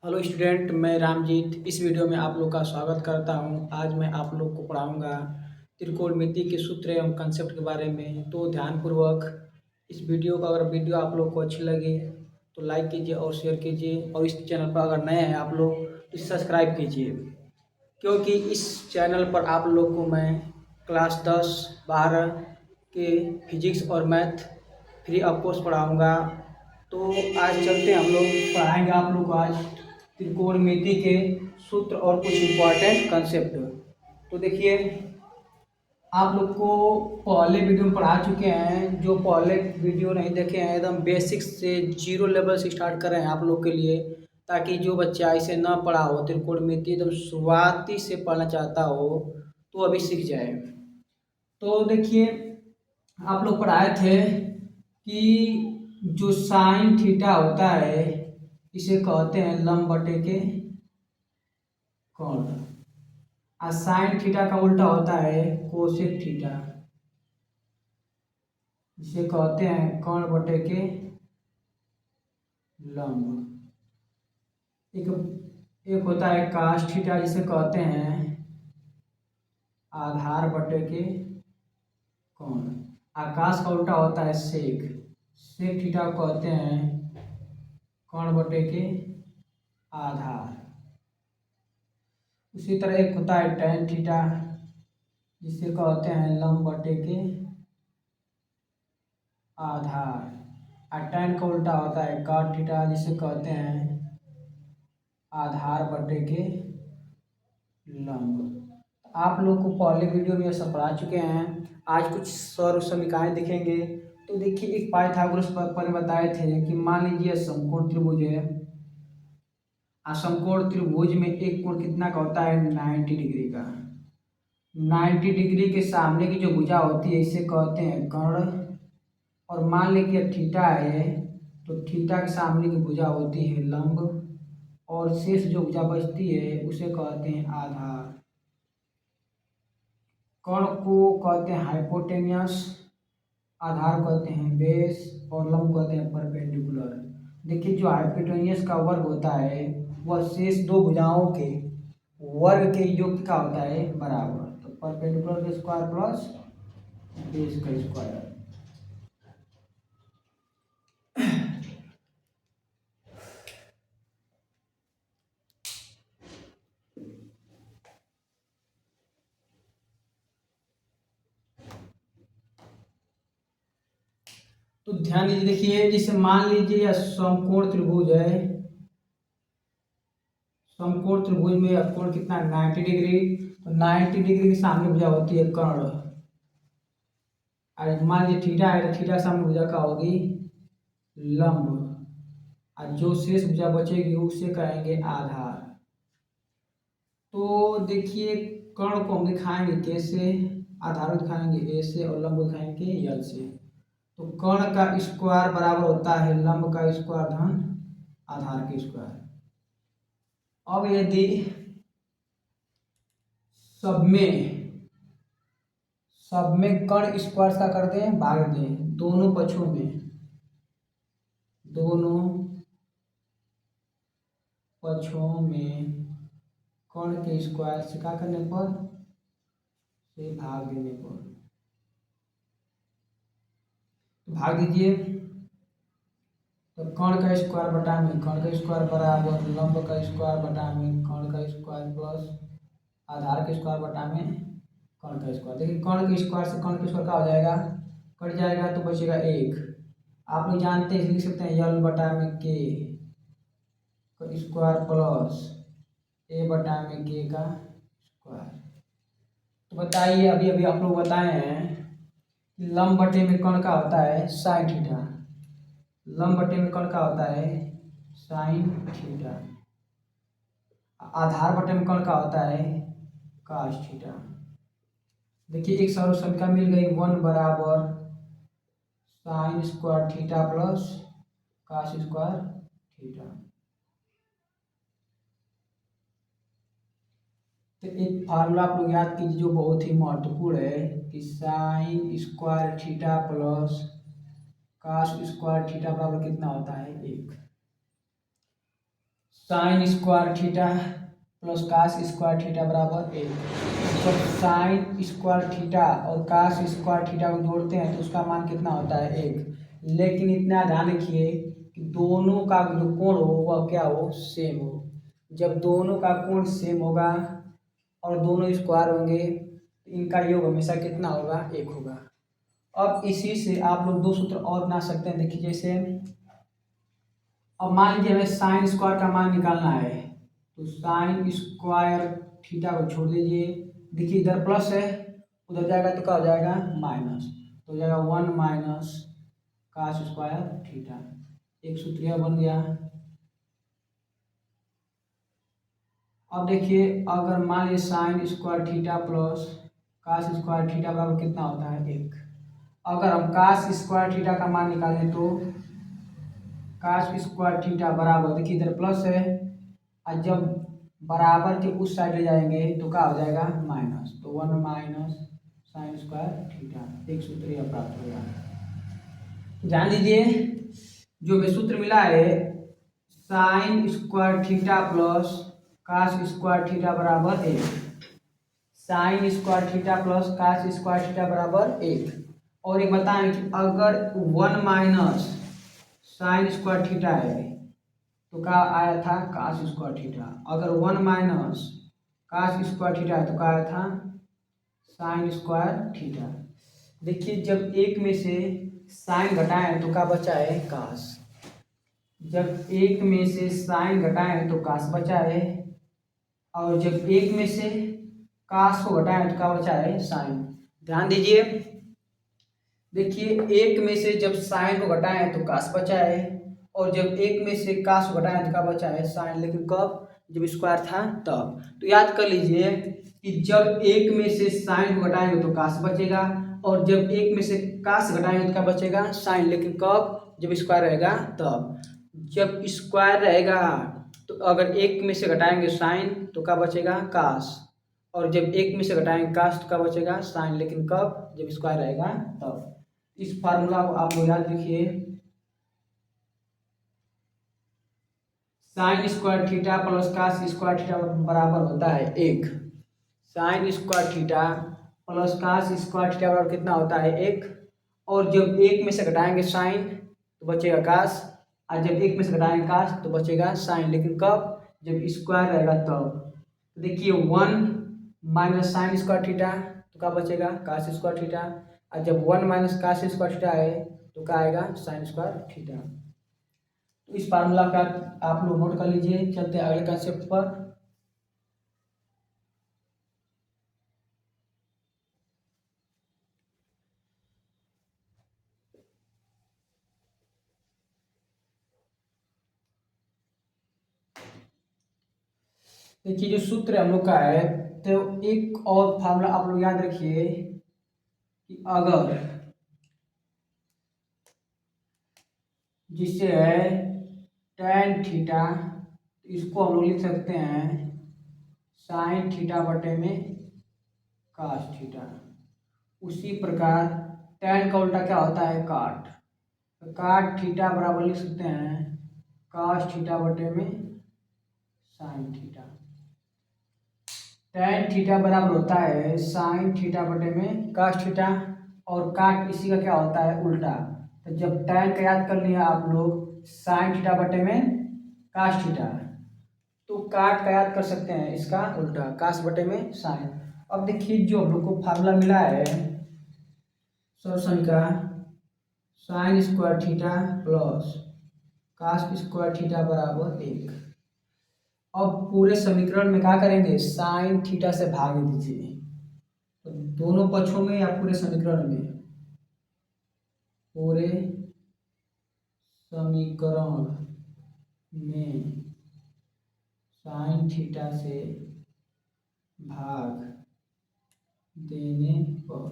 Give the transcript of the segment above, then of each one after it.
Hello student, मैं रामजीत इस video में आप लोग का स्वागत करता हूं। आज मैं आप लोग को पढ़ाऊंगा त्रिकोणमिति के सूत्र एवं कंसेप्ट के बारे में। तो ध्यानपूर्वक इस वीडियो को, अगर वीडियो आप लोग को अच्छी लगे तो लाइक कीजिए और शेयर कीजिए, और इस चैनल पर अगर नए हैं आप लोग तो सब्सक्राइब कीजिए, क्योंकि इस चैनल पर आप लोग को मैं क्लास 10, 12 के फिजिक्स और मैथ फ्री ऑफ कोर्स पढ़ाऊँगा। तो आज चलते हैं, हम लोग पढ़ाएंगे आप लोग को आज त्रिकोणमिति के सूत्र और कुछ इम्पोर्टेंट कंसेप्ट। तो देखिए, आप लोग को पहले वीडियो में पढ़ा चुके हैं। जो पहले वीडियो नहीं देखे हैं, एकदम बेसिक्स से जीरो लेवल से स्टार्ट कर रहे हैं आप लोग के लिए, ताकि जो बच्चा इसे ना पढ़ा हो, त्रिकोणमिति एकदम शुरुआती से पढ़ना चाहता हो तो अभी सीख जाए। तो देखिए, आप लोग पढ़ाए थे कि जो साइन थीटा होता है इसे कहते हैं लंब बटे के कोण, और साइन थीटा का उल्टा होता है कोसेक थीटा, जिसे कहते हैं कर्ण बटे के लंब। एक एक होता है कास थीटा, जिसे कहते हैं आधार बटे के कोण। आकाश का उल्टा होता है सेक, सेक थीटा को कहते हैं कर्ण बटे के आधार। उसी तरह एक होता है टैन थीटा, जिसे कहते हैं लंब बटे के आधार, और टैन का उल्टा होता है कॉट थीटा, जिसे कहते हैं आधार बटे के लंब। आप लोग को पहले वीडियो में सब पढ़ा चुके हैं। आज कुछ सौर समीकरण दिखेंगे। तो देखिए, एक पाइथागोरस पर बताए थे कि मान लीजिए समकोण त्रिभुज है, और समकोण त्रिभुज में एक कोण कितना का होता है 90 डिग्री का। 90 डिग्री के सामने की जो भुजा होती है इसे कहते हैं कर्ण। और मान लें कि थीटा है, तो थीटा के सामने की भुजा होती है लंब, और शेष जो भुजा बचती है उसे कहते हैं आधार। कर्ण को कहते हैं हाइपोटेनियस, आधार कहते हैं बेस, और लंब कहते हैं परपेंडिकुलर। देखिए, जो हाइपोटेनियस का वर्ग होता है वह शेष दो भुजाओं के वर्ग के योग का होता है बराबर। तो परपेंडिकुलर का स्क्वायर प्लस बेस का स्क्वायर। तो ध्यान दीजिए, देखिए जैसे मान लीजिए यह समकोण त्रिभुज है। समकोण त्रिभुज में यह कोण कितना 90 डिग्री। तो 90 डिग्री के सामने भुजा होती है कर्ण। और मान लीजिए थीटा है, तो थीटा के सामने भुजा का होगी लंब, और जो शेष भुजा बचेगी उसे कहेंगे आधार। तो देखिए, कर्ण को हम दिखाएंगे कैसे, आधार को दिखाएंगे ए से, और लंब को दिखाएंगे यल से। तो कर्ण का स्क्वायर बराबर होता है लंब का स्क्वायर धन आधार के स्क्वायर। अब यदि सब में कर्ण स्क्वायर का कर दें, भाग दें दोनों पक्षों में, दोनों पक्षों में कर्ण के स्क्वायर से क्या करने पर, से भाग देने पर, तो भाग दीजिए। तो कर्ण का स्क्वायर बटा में कर्ण का स्क्वायर बराबर लंब का स्क्वायर बटा में कर्ण का स्क्वायर प्लस आधार के स्क्वायर बटा में कर्ण का स्क्वायर। देखिए, कर्ण के स्क्वायर से कर्ण के स्क्वायर का हो जाएगा, कट जाएगा तो बचेगा एक। आप लोग जानते हैं, लिख सकते हैं यल बटा में के स्क्वायर प्लस ए बटा में के का स्क्वायर। तो बताइए, अभी अभी आप लोग बताए हैं कि लंब बटे में कर्ण का होता है साइन थीटा, लंब बटे में कर्ण का होता है साइन थीटा, आधार बटे में कर्ण का होता है काश थीटा। देखिए, एक सरल संख्या मिल गई, 1 बराबर sign square theta plus cos square theta. तो एक फार्मूला आप लोग याद कीजिए जो बहुत ही महत्वपूर्ण है, कि sine square theta plus cos square theta बराबर कितना होता है 1। Sine square theta plus cos square theta बराबर एक। जब साइन स्क्वायर थीटा और कास स्क्वायर थीटा को जोड़ते हैं तो उसका मान कितना होता है एक। लेकिन इतना ध्यान रखिए कि दोनों का जो कोण हो वह क्या हो, सेम हो। जब दोनों का कोण सेम होगा और दोनों स्क्वायर होंगे तो इनका योग हमेशा कितना होगा, एक होगा। अब इसी से आप लोग दो सूत्र और बना सकते हैं। देखिए जैसे अब मान लीजिए हमें साइन स्क्वायर का मान निकालना है तो साइन स्क्वायर थीटा को छोड़ दीजिए। देखिए इधर प्लस है, उधर जाएगा तो क्या हो जाएगा, माइनस। तो हो जाएगा 1 माइनस कास स्क्वायर थीटा। एक सूत्र यह बन गया। अब देखिए अगर मान लीजिए sine square theta plus cos square theta बराबर कितना होता है, एक। अगर हम कास स्क्वायर थीटा का मान निकालें तो कास स्क्वायर थीटा बराबर, देखिए इधर प्लस है और जब बराबर के उस साइड ले जाएंगे तो क्या हो जाएगा, माइनस। तो 1 माइनस साइन स्क्वायर थीटा। एक सूत्र यह प्राप्त होगा। ध्यान दीजिए जो हमें सूत्र मिला है sine square theta plus cos square theta बराबर एक। Sine square theta plus cos square theta बराबर एक। और एक बताएं कि अगर 1 माइनस साइन स्क्वायर थीटा है तो क्या आया था, कास स्क्वायर थीटा। अगर 1 माइनस कास स्क्वायर थीटा है तो क्या आया था, साइन स्क्वायर थीटा। देखिए जब एक में से साइन घटाएं तो क्या बचा है, कास। जब एक में से साइन घटाएं तो कास बचा है और जब एक में से कास को घटाएं तो क्या बचा है, साइन। ध्यान दीजिए देखिए एक में से जब साइन को घटाएं तो कास बचा है और जब एक में से कास को घटाएं तो क्या बचा है, साइन। लेकिन कब, जब स्क्वायर था तब। तो याद कर लीजिए कि जब एक में से साइन को घटाएंगे तो कास बचेगा और जब एक में से कास घटाएंगे तो क्या बचेगा, साइन। लेकिन कब, जब स्क्वायर रहेगा तब। जब स्क्वायर रहेगा तो अगर एक में से घटाएंगे साइन तो क्या बचेगा, कास। और जब एक में से घटाएंगे कास तो क्या बचेगा, साइन। लेकिन कब, जब स्क्वायर रहेगा तब। इस फार्मूला को आप लोग याद रखिए। Sine square theta plus cos square theta बराबर होता है एक। Sine square theta plus cos square theta बराबर कितना होता है, एक। और जब एक में से घटाएंगे साइन तो बचेगा कास और जब एक में से घटाएंगे कास तो बचेगा साइन। लेकिन कब, जब स्क्वायर रहेगा तब। तो देखिए 1 माइनस साइन स्क्वायर थीटा तो क्या बचेगा, कास स्क्वायर थीटा। और जब 1 माइनस कास स्क्वायर थीटा है तो क्या आएगा, साइन स्क्वायर थीटा। तो इस फार्मूला का आप लोग नोट कर लीजिए। चलते हैं अगले कंसेप्ट पर। देखिए जो सूत्र हम लोग का है तो एक और फार्मूला आप लोग याद रखिए कि अगर जिससे है tan थीटा, इसको हम लोग लिख सकते हैं साइन थीटा बटे में कास थीटा। उसी प्रकार tan का उल्टा क्या होता है, काट। तो काट थीटा बराबर लिख सकते हैं कास थीटा बटे में साइन थीटा। tan थीटा बराबर होता है साइन थीटा बटे में कास थीटा और काट इसी का क्या होता है, उल्टा। तो जब tan का याद कर लिया आप लोग साइन थीटा बटे में कास थीटा तो काट का याद कर सकते हैं इसका उल्टा, कास बटे में साइन। अब देखिए जो हम लोग को फार्मूला मिला है सॉल्यूशन का sine square theta plus cos square theta बराबर एक। अब पूरे समीकरण में क्या करेंगे, साइन थीटा से भाग दीजिए। तो दोनों पक्षों में या पूरे समीकरण में, पूरे समीकरण में साइन थीटा से भाग देने पर,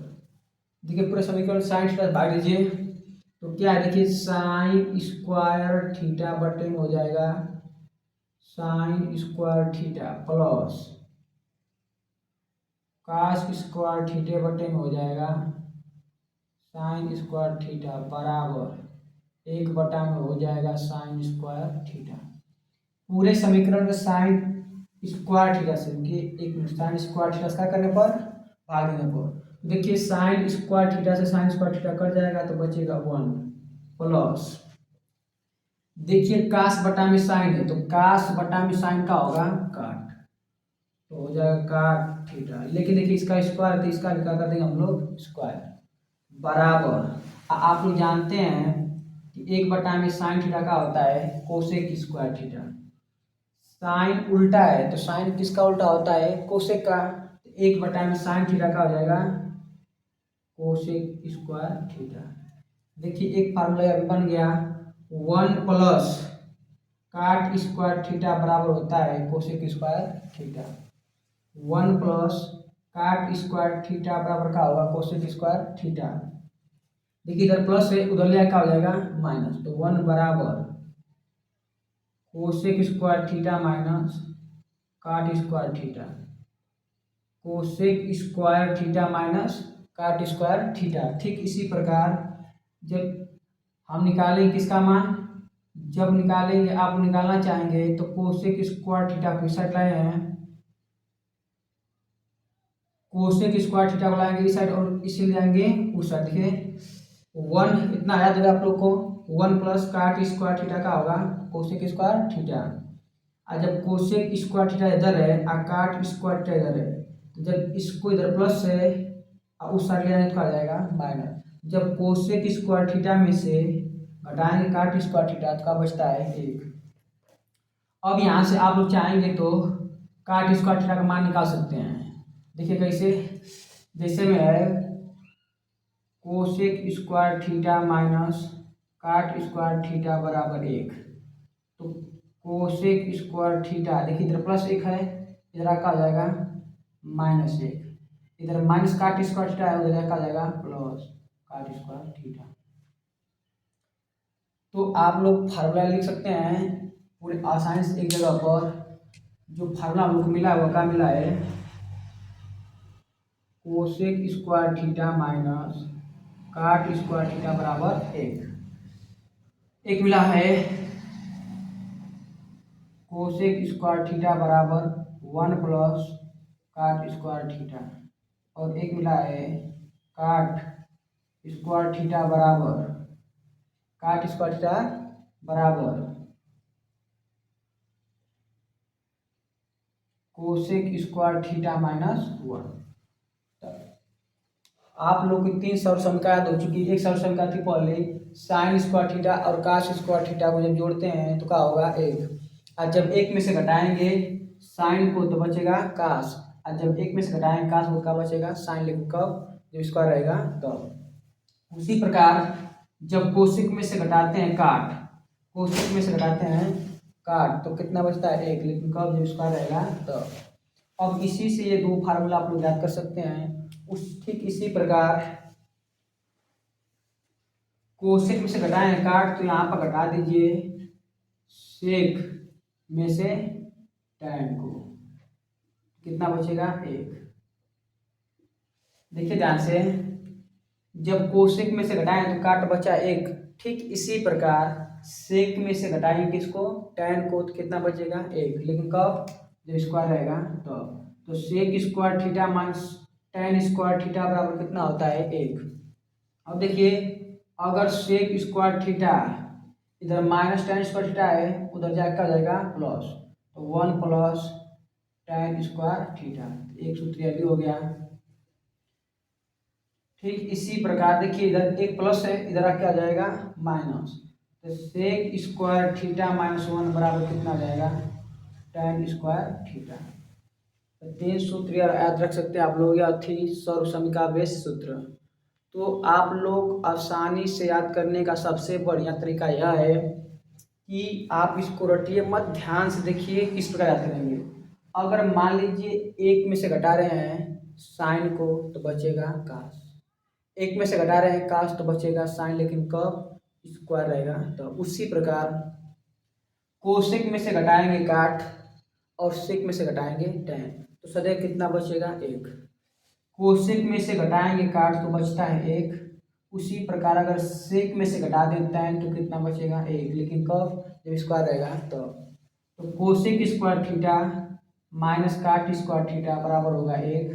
देखिए पूरे समीकरण साइन थीटा से भाग दीजिए तो क्या है, देखिए साइन स्क्वायर थीटा बटे में हो जाएगा sine square theta plus cos square theta बटे में हो जाएगा साइन स्क्वायर थीटा बराबर एक बटा में हो जाएगा साइन स्क्वायर थीटा। पूरे समीकरण में साइन स्क्वायर थीटा से, देखिए एक मिनट, साइन स्क्वायर थीटा क्या करने पर, भाग देने पर, देखिए साइन स्क्वायर थीटा से साइन स्क्वायर थीटा कट जाएगा तो बचेगा 1 प्लस, देखिए कास बटा में साइन है तो कास बटा में साइन का होगा काट, तो हो जाएगा काट थीटा, लेकिन देखिए इसका स्क्वायर तो इसका क्या कर देंगे हम लोग स्क्वायर, बराबर आप लोग जानते हैं कि 1/में साइन थीटा का होता है कोसेक स्क्वायर थीटा, साइन उल्टा है तो साइन किसका उल्टा होता है, कोसेक का, 1/में साइन थीटा का हो जाएगा कोसेक स्क्वायर थीटा। देखिए एक फार्मूला अभी बन गया, 1 प्लस काट स्क्वायर थीटा बराबर होता है कोसेक स्क्वायर थीटा, 1 प्लस काट स्क्वायर थीटा बराबर का होगा कोसेक स्क्वायर थीटा, देखिए इधर प्लस है उधर ले क्या हो जाएगा माइनस, तो 1 बराबर cosec square theta minus cot square theta, cosec square theta minus cot square theta. ठीक इसी प्रकार जब हम निकालेंगे किसका मान, जब निकालेंगे आप निकालना चाहेंगे तो कोसेक स्क्वायर थीटा को इस साइड लाए हैं, कोसेक स्क्वायर थीटा को लाएंगे इस साइड और इसे ले जाएंगे उस साइड, देखिए 1 इतना याद होगा आप लोग को, 1 प्लस काट स्क्वायर थीटा का होगा कोसेक स्क्वायर थीटा, और जब कोसेक स्क्वायर थीटा इधर है और काट स्क्वायर थीटा इधर है तो जब इसको इधर प्लस है और उस साइड ले जाएंगे तो आ जाएगा माइनस, जब कोसेक स्क्वायर थीटा में से घटाएंगे काट स्क्वायर थीटा तो क्या बचता है 1। अब यहाँ से आप लोग चाहेंगे तो काट स्क्वायर थीटा का मान निकाल सकते हैं, देखिए कैसे, जैसे में है cosec square theta minus cot square theta बराबर 1, तो कोसेक स्क्वायर थीटा, देखिए इधर प्लस 1 है इधर का आ जाएगा -1, इधर माइनस काट स्क्वायर थीटा है उधर का आ जाएगा प्लस काट स्क्वायर थीटा। तो आप लोग फार्मूला लिख सकते हैं पूरे आसानी से एक जगह पर, जो फार्मूला हम लोग को मिला है वो क्या मिला है, cosec square theta minus cot square theta बराबर 1, एक मिला है कोसेक स्क्वायर थीटा बराबर 1 प्लस काट स्क्वायर थीटा, और एक मिला है काट स्क्वायर थीटा बराबर, काट स्क्वायर थीटा बराबर कोसेक स्क्वायर थीटा -1। आप लोग की 3 सरल समीकरण याद हो चुकी है, एक सरल समीकरण थी पहले साइन स्क्वायर थीटा और कास स्क्वायर थीटा को जब जोड़ते हैं तो क्या होगा 1, और जब 1 में से घटाएंगे साइन को तो बचेगा कास, और जब 1 में से घटाएंगे कास को क्या बचेगा साइन, लेकिन कब जब स्क्वायर रहेगा तब। उसी प्रकार जब कोसेक में से घटाते हैं काट, कोसेक में से घटाते हैं काट तो कितना बचता है 1, लेकिन कब जब स्क्वायर रहेगा तब। अब इसी से ये 2 फार्मूला आप लोग याद कर सकते हैं। उस ठीक इसी प्रकार कोसेक में से घटाएं काट तो यहाँ पर घटा दीजिए सेक में से टैन को, कितना बचेगा 1। देखिए ध्यान से, जब कोसेक में से घटाएं तो काट बचा 1, ठीक इसी प्रकार सेक में से घटाएंगे किसको टैन को तो कितना बचेगा 1, लेकिन कब जब स्क्वायर रहेगा तो sec square theta minus tan square theta बराबर कितना होता है 1। अब देखिए अगर सेक स्क्वायर थीटा इधर माइनस टैन स्क्वायर थीटा है उधर जाकर आ जाएगा प्लस, तो 1 प्लस टैन स्क्वायर थीटा, एक सूत्र ये हो गया। ठीक इसी प्रकार देखिए इधर एक प्लस है इधर आके आ जाएगा माइनस, तो सेक स्क्वायर थीटा -1 बराबर कितना आ जाएगा टैन स्क्वायर थीटा। तो 3 सूत्र याद रख सकते हैं आप लोग, या थी सर्व समीकरण बेस सूत्र। तो आप लोग आसानी से याद करने का सबसे बढ़िया तरीका यह है कि आप इसको रटिए मत, ध्यान से देखिए किस प्रकार याद करेंगे। अगर मान लीजिए 1 में से घटा रहे हैं साइन को तो बचेगा कास, 1 में से घटा रहे हैं कास तो बचेगा साइन, लेकिन कब स्क्वायर रहेगा तो। उसी प्रकार कोसेक में से घटाएंगे काट और सेक में से घटाएंगे टैन तो सदैव कितना बचेगा 1, कोसेक में से घटाएंगे काट तो बचता है 1, उसी प्रकार अगर सेक में से घटा देते हैं तो कितना बचेगा 1, लेकिन कब जब स्क्वायर रहेगा तो। तो cosec square theta minus cot square theta बराबर होगा 1।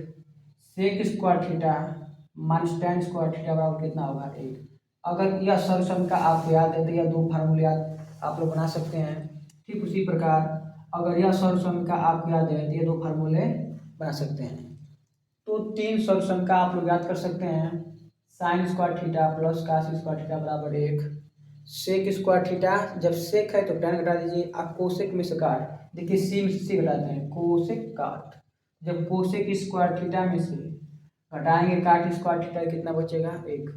Sec square theta minus tan square theta बराबर कितना होगा 1। अगर यह सॉल्यूशन का आपको याद है तो यह दो फार्मूले आप लोग बना सकते हैं। ठीक उसी प्रकार अगर यह सॉल्यूशन का आपको याद है तो ये दो फार्मूले बना सकते हैं। तो तीन सॉल्यूशन का आप लोग याद कर सकते हैं। Sine square theta plus cos square theta बराबर 1। सेक स्क्वायर थीटा, जब सेक है तो टेन घटा दीजिए, आप कोसेक में से काट, देखिए सी में से घटाते हैं, कोसेक काट, जब कोसेक स्क्वायर थीटा में से घटाएंगे काट स्क्वायर थीटा कितना बचेगा 1।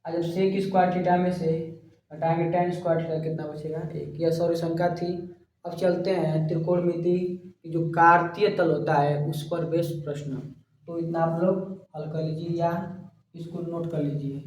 और जब सेक स्क्वायर थीटा में से घटाएंगे टेन स्क्वायर थीटा कितना बचेगा 1। यह सॉल्यूशन का थी। अब चलते हैं त्रिकोणमिति की जो कार्तीय तल होता है उस पर बेस्ड प्रश्न। तो इतना आप लोग हल कर लीजिए या इसको नोट कर लीजिए।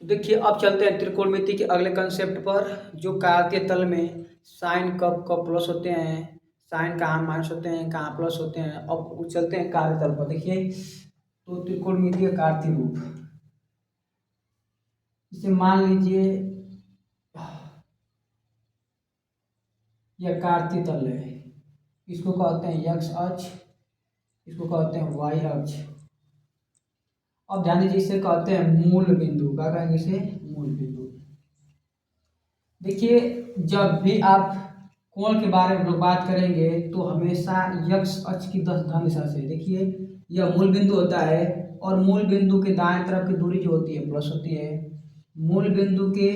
तो देखिए अब चलते हैं त्रिकोणमिति के अगले कंसेप्ट पर, जो कार्तीय तल में साइन कब कब प्लस होते हैं, साइन कहाँ माइनस होते हैं, कहाँ प्लस होते हैं। अब चलते हैं कार्य तल पर। देखिए तो त्रिकोणमिति का कार्तीय रूप, इसे मान लीजिए यह कार्तीय तल है, इसको कहते हैं एक्स अक्ष, इसको कहते हैं वाई अक्ष। अब ध्यान दीजिए इसे कहते हैं मूल बिंदु, क्या कहेंगे इसे, मूल बिंदु। देखिए जब भी आप कोण के बारे में लोग बात करेंगे तो हमेशा एक्स अक्ष की धन दिशा से, देखिए यह मूल बिंदु होता है और मूल बिंदु के दाएं तरफ की दूरी जो होती है प्लस होती है, मूल बिंदु के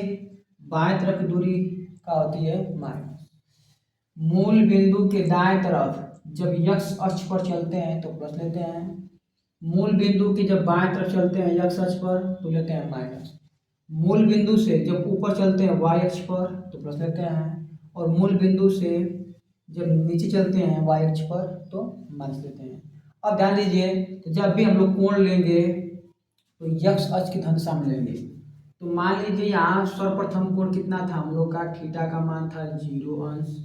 बाएं तरफ की दूरी क्या होती है माइनस। मूल बिंदु के दाएं तरफ जब एक्स अक्ष पर चलते हैं तो प्लस लेते हैं, मूल बिंदु के जब बाएं तरफ चलते हैं एक्स अक्ष पर तो लेते हैं माइनस। मूल बिंदु से जब ऊपर चलते हैं वाई अक्ष पर तो प्लस लेते हैं, और मूल बिंदु से जब नीचे चलते हैं वाई अक्ष पर तो माइनस लेते हैं। अब ध्यान दीजिए जब भी हम लोग कोण लेंगे तो एक्स अक्ष की धन दिशा में लेंगे। तो मान लीजिए यहाँ सर्वप्रथम कोण कितना था हम लोग का, थीटा का मान था 0 अंश।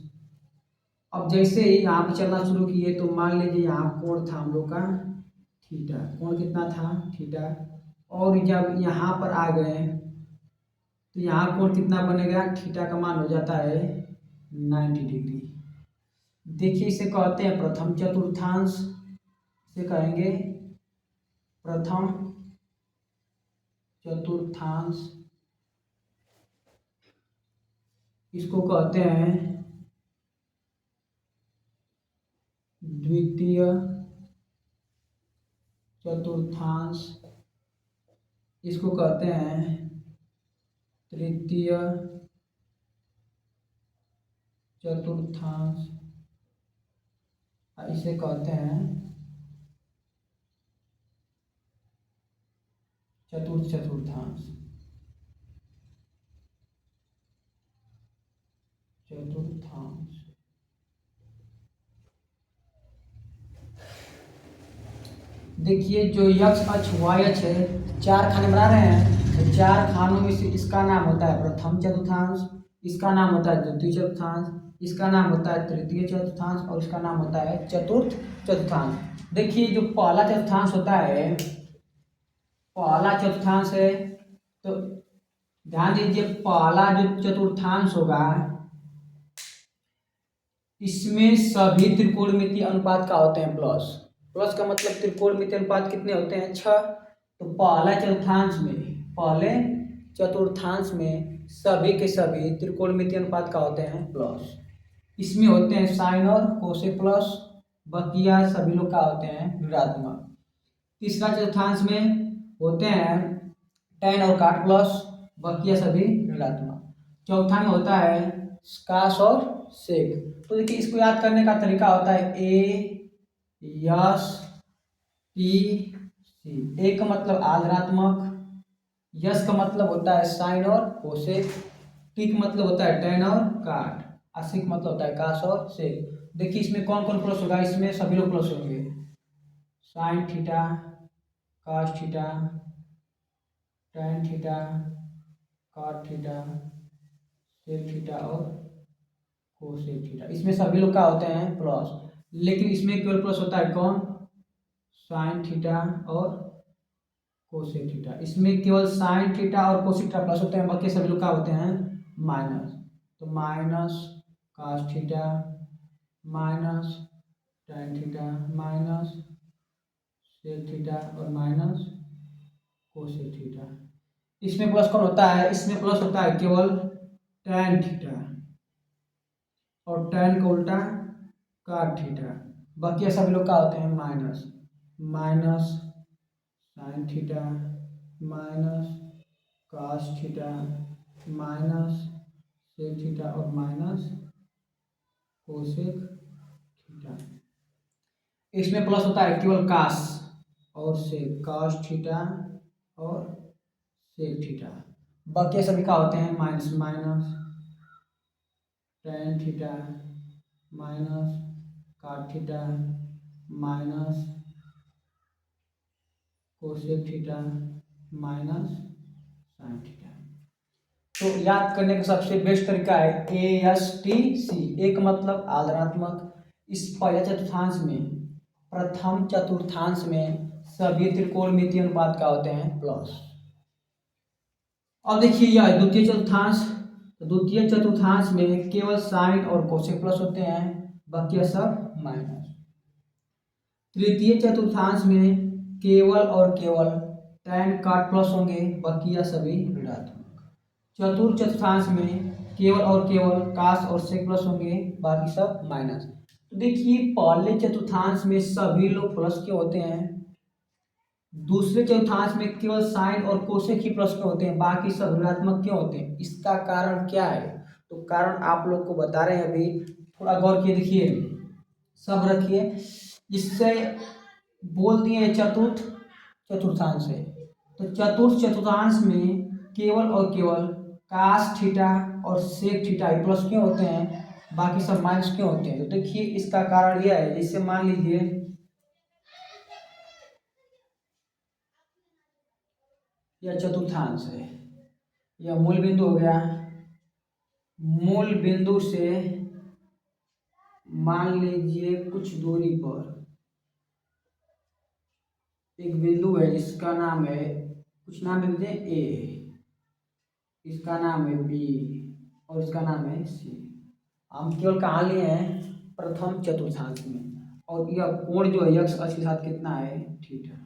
अब जैसे ही यहाँ पे चलना शुरू किए तो मान लीजिए यहाँ कोण था हम लोग का थीटा, कोण कितना था थीटा, और जब यहाँ पर आ गए तो यहाँ कोण कितना बनेगा, थीटा का मान हो जाता है 90 डिग्री। देखिए इसे कहते हैं प्रथम चतुर्थांश, इसे कहेंगे प्रथम चतुर्थांश, इसको कहते हैं द्वितीय चतुर्थांश, इसको कहते हैं तृतीय चतुर्थांश, इसे कहते हैं चतुर्थ चतुर्थांश, चतुर्थांश। देखिए जो एक्स अक्ष वाई अक्ष है, चार खाने बना रहे हैं, तो चार खानों में से इसका नाम होता है प्रथम चतुर्थांश, इसका नाम होता है द्वितीय चतुर्थांश, इसका नाम होता है तृतीय चतुर्थांश और इसका नाम होता है चतुर्थ चतुर्थांश। देखिए जो पहला चतुर्थांश होता है, पहला चतुर्थांश है, तो ध्यान दीजिए पहला जो चतुर्थांश होगा इसमें सभी त्रिकोणमितीय अनुपात का होते हैं प्लस। प्लस का मतलब त्रिकोणमितीय अनुपात कितने होते हैं 6। तो पहला चतुर्थांश में, पहले चतुर्थांश में सभी के सभी त्रिकोणमितीय अनुपात का होते हैं प्लस। इसमें होते हैं साइन और कोसेक प्लस, बकिया सभी लोग का होते हैं ऋणात्मक। तीसरा चतुर्थांश में होते हैं टेन और काट प्लस, बकिया सभी ऋणात्मक। चौथा में होता है कास और सेक। तो देखिए इसको याद करने का तरीका होता है ए यस टी सी। ए का मतलब आधनात्मक, यस का मतलब होता है साइन और कोसेक, टी का मतलब होता है टेन और काट, और सी का मतलब होता है कास और सेक। देखिए इसमें कौन कौन प्लस होगा, इसमें सभी लोग प्लस होंगे, sine theta, cos theta, tan theta, cot theta, sec theta और कोसेक थीटा, इसमें सभी लोग का होते हैं प्लस। लेकिन इसमें केवल प्लस होता है कौन, साइन थीटा और कोसेक थीटा। इसमें केवल साइन थीटा और कोसेक थीटा प्लस होते हैं, बाकी सभी लोग क्या होते हैं माइनस। तो minus cos theta minus tan theta minus sec theta और माइनस कोसेक थीटा। इसमें प्लस कौन होता है, इसमें प्लस होता है केवल tan थीटा और tan का उल्टा काट थीटा। बाकी सभी लोग क्या होते हैं minus. Minus sine theta minus cos theta minus sec theta और माइनस कोसेक थीटा। इसमें प्लस होता है केवल कास और सेक, कास थीटा और सेक थीटा। बाकी सभी क्या होते हैं minus. Minus tan theta minus cot theta minus cosec theta minus sine theta. तो याद करने का सबसे बेस्ट तरीका है ASTC। एक मतलब आदरात्मक। इस पहले चतुर्थांश में, प्रथम चतुर्थांश में सभी त्रिकोणमितीय अनुपात क्या होते हैं प्लस। अब देखिए यह द्वितीय चतुर्थांश। द्वितीय चतुर्थांश में केवल साइन और कोसेक प्लस होते हैं, बाकी सब माइनस। तृतीय चतुर्थांश में केवल और केवल tan काट प्लस होंगे, बाकी यह सभी ऋणात्मक। चतुर्थ चतुर्थांश में केवल और केवल कास और सेक प्लस होंगे, बाकी सब माइनस। तो देखिए पहले चतुर्थांश में सभी लोग प्लस के होते हैं, दूसरे चतुर्थांश में केवल साइन और कोसेक ही प्लस के होते हैं, बाकी सब ऋणात्मक क्यों होते हैं। इसका कारण क्या है, तो कारण आप लोग को बता रहे हैं अभी, थोड़ा गौर किए देखिए, सब रखिए। इससे बोल दिए चतुर्थ चतुर्थांश है, तो चतुर्थ चतुर्थांश में केवल और केवल कास थीटा और सेक थीटा ही प्लस क्यों होते हैं, बाकी सब माइनस क्यों होते हैं। तो देखिए इसका कारण यह है, जैसे मान लीजिए यह चतुर्थांश है, यह मूल बिंदु हो गया। मूल बिंदु से मान लीजिए कुछ दूरी पर एक बिंदु है जिसका नाम है, कुछ नाम दे दीजिए ए, इसका नाम है बी और इसका नाम है सी। हम केवल कहाँ लिए हैं प्रथम चतुर्थांश में, और यह कोण जो है यक्स अक्ष के साथ कितना है थीटा।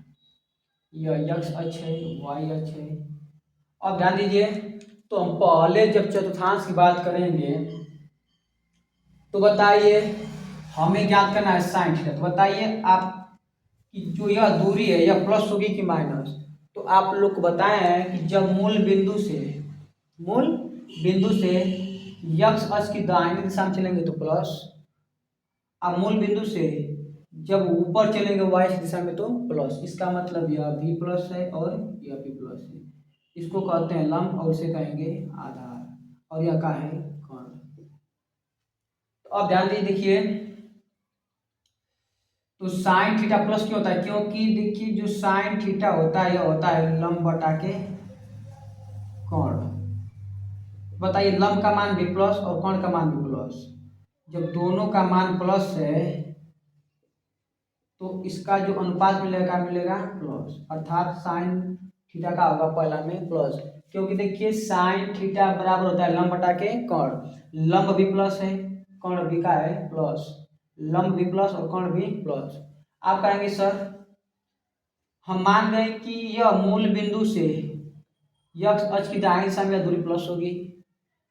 यह यक्स अक्ष है, वाई अक्ष है। अब ध्यान दीजिए, तो हम पहले जब चतुर्थांश की बात करेंगे तो बताइए हमें ज्ञात करना है साइन थीटा। तो बताइए आप कि जो यह दूरी है यह प्लस होगी कि माइनस। तो आप लोग को बताए हैं कि जब मूल बिंदु से यक्स अक्ष की दाहिनी दिशा में चलेंगे तो प्लस, और मूल बिंदु से जब ऊपर चलेंगे वाई दिशा में तो प्लस। इसका मतलब यह भी प्लस है और यह भी प्लस है। इसको कहते हैं लंब और इसे कहेंगे आधार, और यह क्या है कर्ण। तो अब ध्यान दीजिए, देखिए तो साइन थीटा प्लस क्यों होता है, क्योंकि देखिए जो साइन थीटा होता है यह होता है लंब बटा के कोण। बताइए लंब का मान भी प्लस और कोण का मान भी प्लस। जब दोनों का मान प्लस है तो इसका जो अनुपात मिलेगा प्लस, अर्थात साइन थीटा का होगा पहला में प्लस, क्योंकि देखिए साइन थीटा बराबर होता है लंब बटा के कोण। लंब भी प्लस है, कोण भी का है प्लस। लंब भी प्लस और कोण भी प्लस। आप कहेंगे सर हम मान रहे हैं कि यह मूल बिंदु से यक्स अक्ष की दाहिनी दिशा में दूरी प्लस होगी,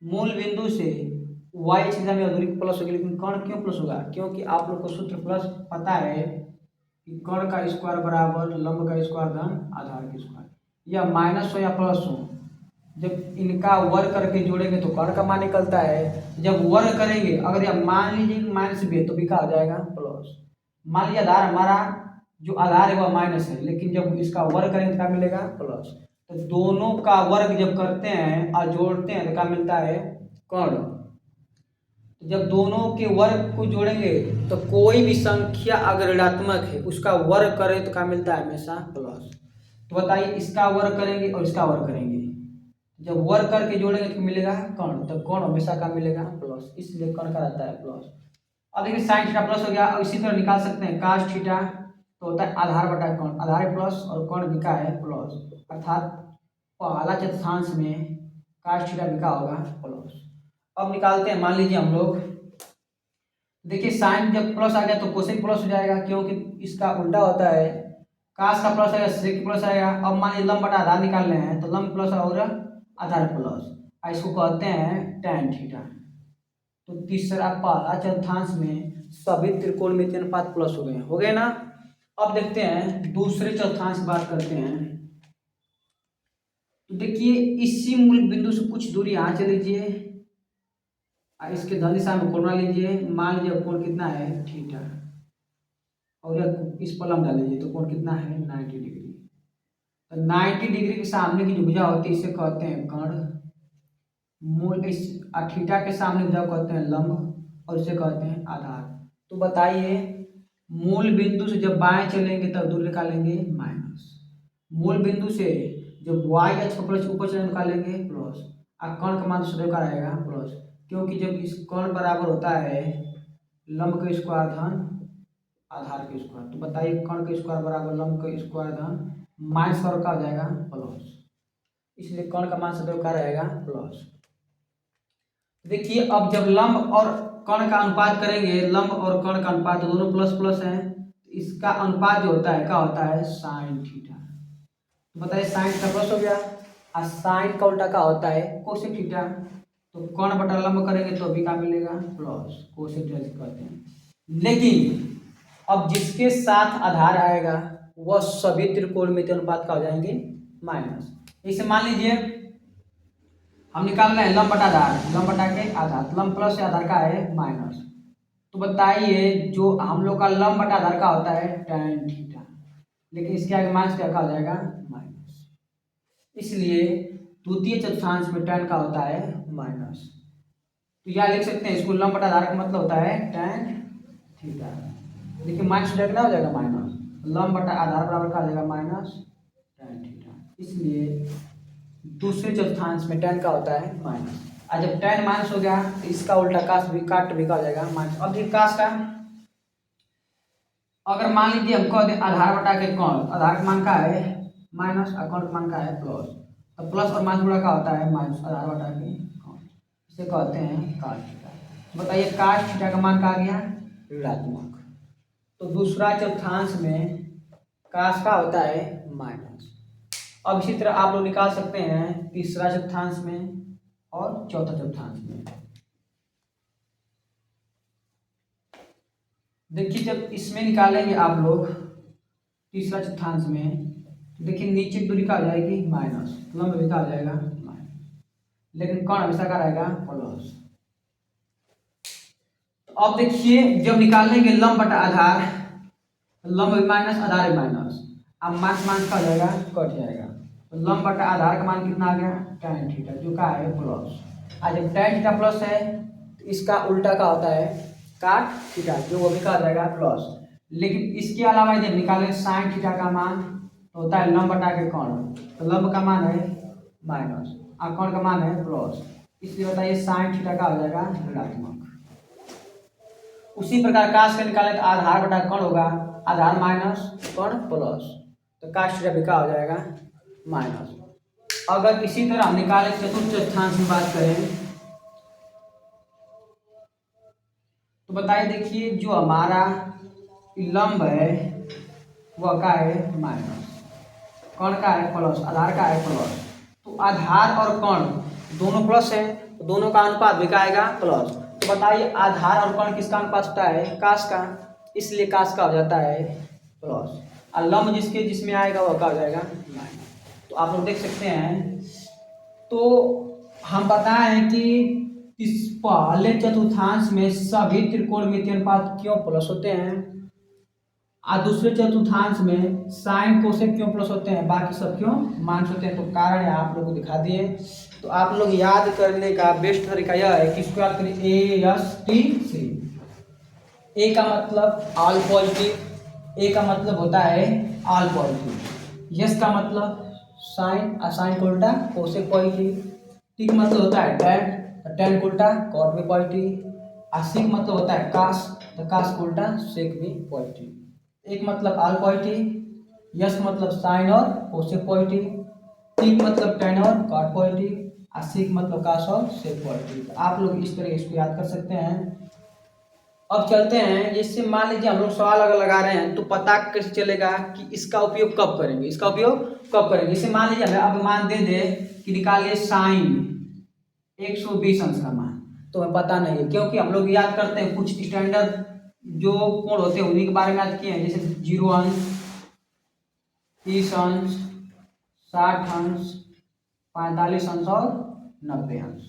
मूल बिंदु से वाई दिशा में दूरी प्लस होगी, लेकिन कोण क्यों प्लस होगा, क्योंकि आप लोग को सूत्र प्लस पता है कि कोण का स्क्वायर बराबर लंब का स्क्वायर धन आधार का स्क्वायर। यह माइनस हो या प्लस हो, जब इनका वर्ग करके जोड़ेंगे तो कोण का मान निकलता है। जब वर्ग करेंगे अगर यह मान लीजिए माइनस भी है तो भी क्या हो जाएगा प्लस। मान लीजिए आधार हमारा जो आधार है वह माइनस है, लेकिन जब इसका वर्ग करेंगे तो क्या मिलेगा प्लस। तो दोनों का वर्ग जब करते हैं और जोड़ते हैं तो क्या मिलता है कोण। जब दोनों के वर्ग को जोड़ेंगे तो कोई भी संख्या अगर ऋणात्मक है उसका वर्ग करें तो क्या मिलता है हमेशा प्लस। तो बताइए इसका वर्ग करेंगे और इसका वर्ग करेंगे, जब वर्ग करके जोड़ेंगे तो मिलेगा कोण, तो कोण हमेशा का मिलेगा प्लस, इसलिए कोण का रहता है प्लस। अब देखिए साइन थीटा प्लस हो गया, अब इसी तरह निकाल सकते हैं कास थीटा। तो होता है आधार बटा कर्ण, आधार प्लस और कर्ण भी का है प्लस, अर्थात पहला चतुर्थांश में cos थीटा भी का होगा प्लस। अब निकालते हैं, मान लीजिए हम लोग, देखिए साइन जब प्लस आ गया तो कोसेक प्लस हो जाएगा, क्योंकि इसका उल्टा होता है, कास का प्लस आएगा सेक प्लस आएगा। अब मान लीजिए लंब बटा आधार निकाल रहे हैं तो लंब प्लस और आधार प्लस, इसको कहते हैं tan थीटा। तो तीसरा पहला चतुर्थांश में सभी त्रिकोणमितीय अनुपात प्लस हो गए ना। अब देखते हैं दूसरे चतुर्थांश की बात करते हैं। तो देखिए इसी मूल बिंदु से कुछ दूरी यहाँ चले लीजिए, इसके धन दिशा में कोण बना लीजिए, मान लीजिए कोण कितना है थीटा, और इस पर लंब डाल लीजिए तो कोण कितना है 90 डिग्री। तो 90 डिग्री के सामने की जो भुजा होती है इसे कहते हैं कर्ण, मूल इस थीटा के सामने भुजा कहते हैं लंब, और इसे कहते हैं आधार। तो बताइए मूल बिंदु से जब बाएं चलेंगे तब दूरी निकालेंगे माइनस, मूल बिंदु से जब वाई अक्ष पर ऊपर चलेंगे निकालेंगे प्लस, और कर्ण का मान सदैव का रहेगा प्लस, क्योंकि जब इस कर्ण बराबर होता है लंब के स्क्वायर धन आधार के स्क्वायर। तो बताइए कर्ण के स्क्वायर बराबर लंब के स्क्वायर धन माइनस का हो जाएगा प्लस, इसलिए कर्ण का मान सदैव का रहेगा प्लस। देखिए अब जब लंब और कर्ण का अनुपात करेंगे, लंब और कर्ण का अनुपात तो दोनों प्लस प्लस है, तो इसका अनुपात जो होता है क्या होता है साइन थीटा। तो बताइए साइन थीटा प्लस हो गया, और साइन का उल्टा क्या होता है कोसेक थीटा। तो कर्ण बटा लंब करेंगे तो भी क्या मिलेगा प्लस, कोसेक थीटा कहते हैं। लेकिन अब जिसके साथ आधार आएगा वह सभी त्रिकोणमितीय अनुपात का हो जाएंगे माइनस। इसे मान लीजिए हम निकाल रहे हैं लंब बटा आधार, लंब बटा के आधार, लंब प्लस से आधार का है माइनस। तो बताइए जो हम लोग का लंब बटा आधार का होता है tan थीटा, लेकिन इसके आगे माइनस क्या हो जाएगा माइनस, इसलिए द्वितीय चतुर्थांश में tan का होता है माइनस। तो यह लिख सकते हैं इसको, लंब बटा आधार का मतलब होता है tan थीटा। देखिए माइनस कितना हो जाएगा माइनस, लंब बटा आधार बराबर का हो जाएगा माइनस tan थीटा, इसलिए दूसरे चतुर्थांश में tan का होता है माइनस। और जब tan माइनस हो गया तो इसका उल्टा काश भी काट भी का हो जाएगा माइनस। अब देखिए काश का, अगर मान लीजिए हम कह दें आधार बटा के कर्ण, आधार का मान का है माइनस और कर्ण का मान का है प्लस, तो प्लस और माइनस गुणा का होता है माइनस आधार बटा के कर्ण, इसे कहते हैं काट थीटा। बताइए काट थीटा का मान का आ गया ऋणात्मक। तो दूसरा चतुर्थांश में काश का होता है माइनस। अब इसी तरह आप लोग निकाल सकते हैं तीसरा चतुर्थांश में और चौथा चतुर्थांश में। देखिए जब इसमें निकालेंगे आप लोग तीसरा चतुर्थांश में, तो देखिए नीचे की दूरी का हो जाएगी माइनस, लंब भी का हो जाएगा माइनस, लेकिन कर्ण हमेशा का रहेगा प्लस। तो अब देखिए जब निकालेंगे लंब बटा आधार, लंब भी माइनस आधार भी माइनस, अब माइनस माइनस का हो जाएगा कट जाएगा। तो लंब बटा आधार का मान कितना आ गया tan थीटा, जो का है प्लस। और जब tan थीटा प्लस है तो इसका उल्टा का होता है काट थीटा, जो वो भी का जाएगा प्लस। लेकिन इसके अलावा जब निकालें साइन थीटा का मान तो होता है लंब बटा के कर्ण, तो लंब का मान है माइनस और कर्ण का मान है प्लस, इसलिए बताइए साइन थीटा का हो जाएगा ऋणात्मक। उसी प्रकार काश का निकालें तो आधार बटा कर्ण होगा, आधार माइनस कर्ण प्लस, तो काश थीटा भी का हो जाएगा माइनस। अगर इसी तरह हम निकाले चतुर्थ चतुर्थांश की बात करें तो बताइए, देखिए जो हमारा लंब है वह का है माइनस, कर्ण का है प्लस, आधार का है प्लस। तो आधार और कर्ण दोनों प्लस है तो दोनों का अनुपात भी का आएगा प्लस। तो बताइए आधार और कर्ण किसका अनुपात होता है काश का, इसलिए काश का हो जाता है प्लस, और लंब जिसमें आएगा वह का हो जाएगा माइनस। तो आप लोग देख सकते हैं, तो हम बताएं कि इस पहले चतुर्थांश में सभी त्रिकोणमितीय अनुपात क्यों प्लस होते हैं, और दूसरे चतुर्थांश में साइन कोसेक क्यों प्लस होते हैं, बाकी सब क्यों माइनस होते हैं। तो कारण आप लोगों को दिखा दिए। तो आप लोग याद करने का बेस्ट तरीका यह है कि इसको याद करिए AST3। ए का मतलब ऑल पॉजिटिव, ए का मतलब होता है ऑल पॉजिटिव, यस का मतलब साइन और साइन को उल्टा कोसेक पॉजिटिव, टी का मतलब होता है टैन, टैन को उल्टा कॉट भी पॉजिटिव, और सी का मतलब होता है कास, तो कास को उल्टा सेक भी पॉजिटिव। एक मतलब आल पॉजिटिव, यस मतलब साइन और कोसेक पॉजिटिव, टी मतलब टेन और कॉट पॉजिटिव, और सिक मतलब कास और सेक पॉजिटिव। आप लोग इस तरह इसको याद कर सकते हैं। अब चलते हैं, जैसे मान लीजिए हम लोग सवाल अगर लगा रहे हैं तो पता कैसे चलेगा कि इसका उपयोग कब करेंगे, इसका उपयोग कब करेंगे। जैसे मान लीजिए हमें अब मान दे दे कि निकालिए साइन 120 अंश का मान, तो हमें पता नहीं है, क्योंकि हम लोग याद करते हैं कुछ स्टैंडर्ड जो कोण होते हैं उन्हीं के बारे में याद किए हैं, जैसे 0 अंश, 30 अंश, 60 अंश, 45 अंश और 90 अंश।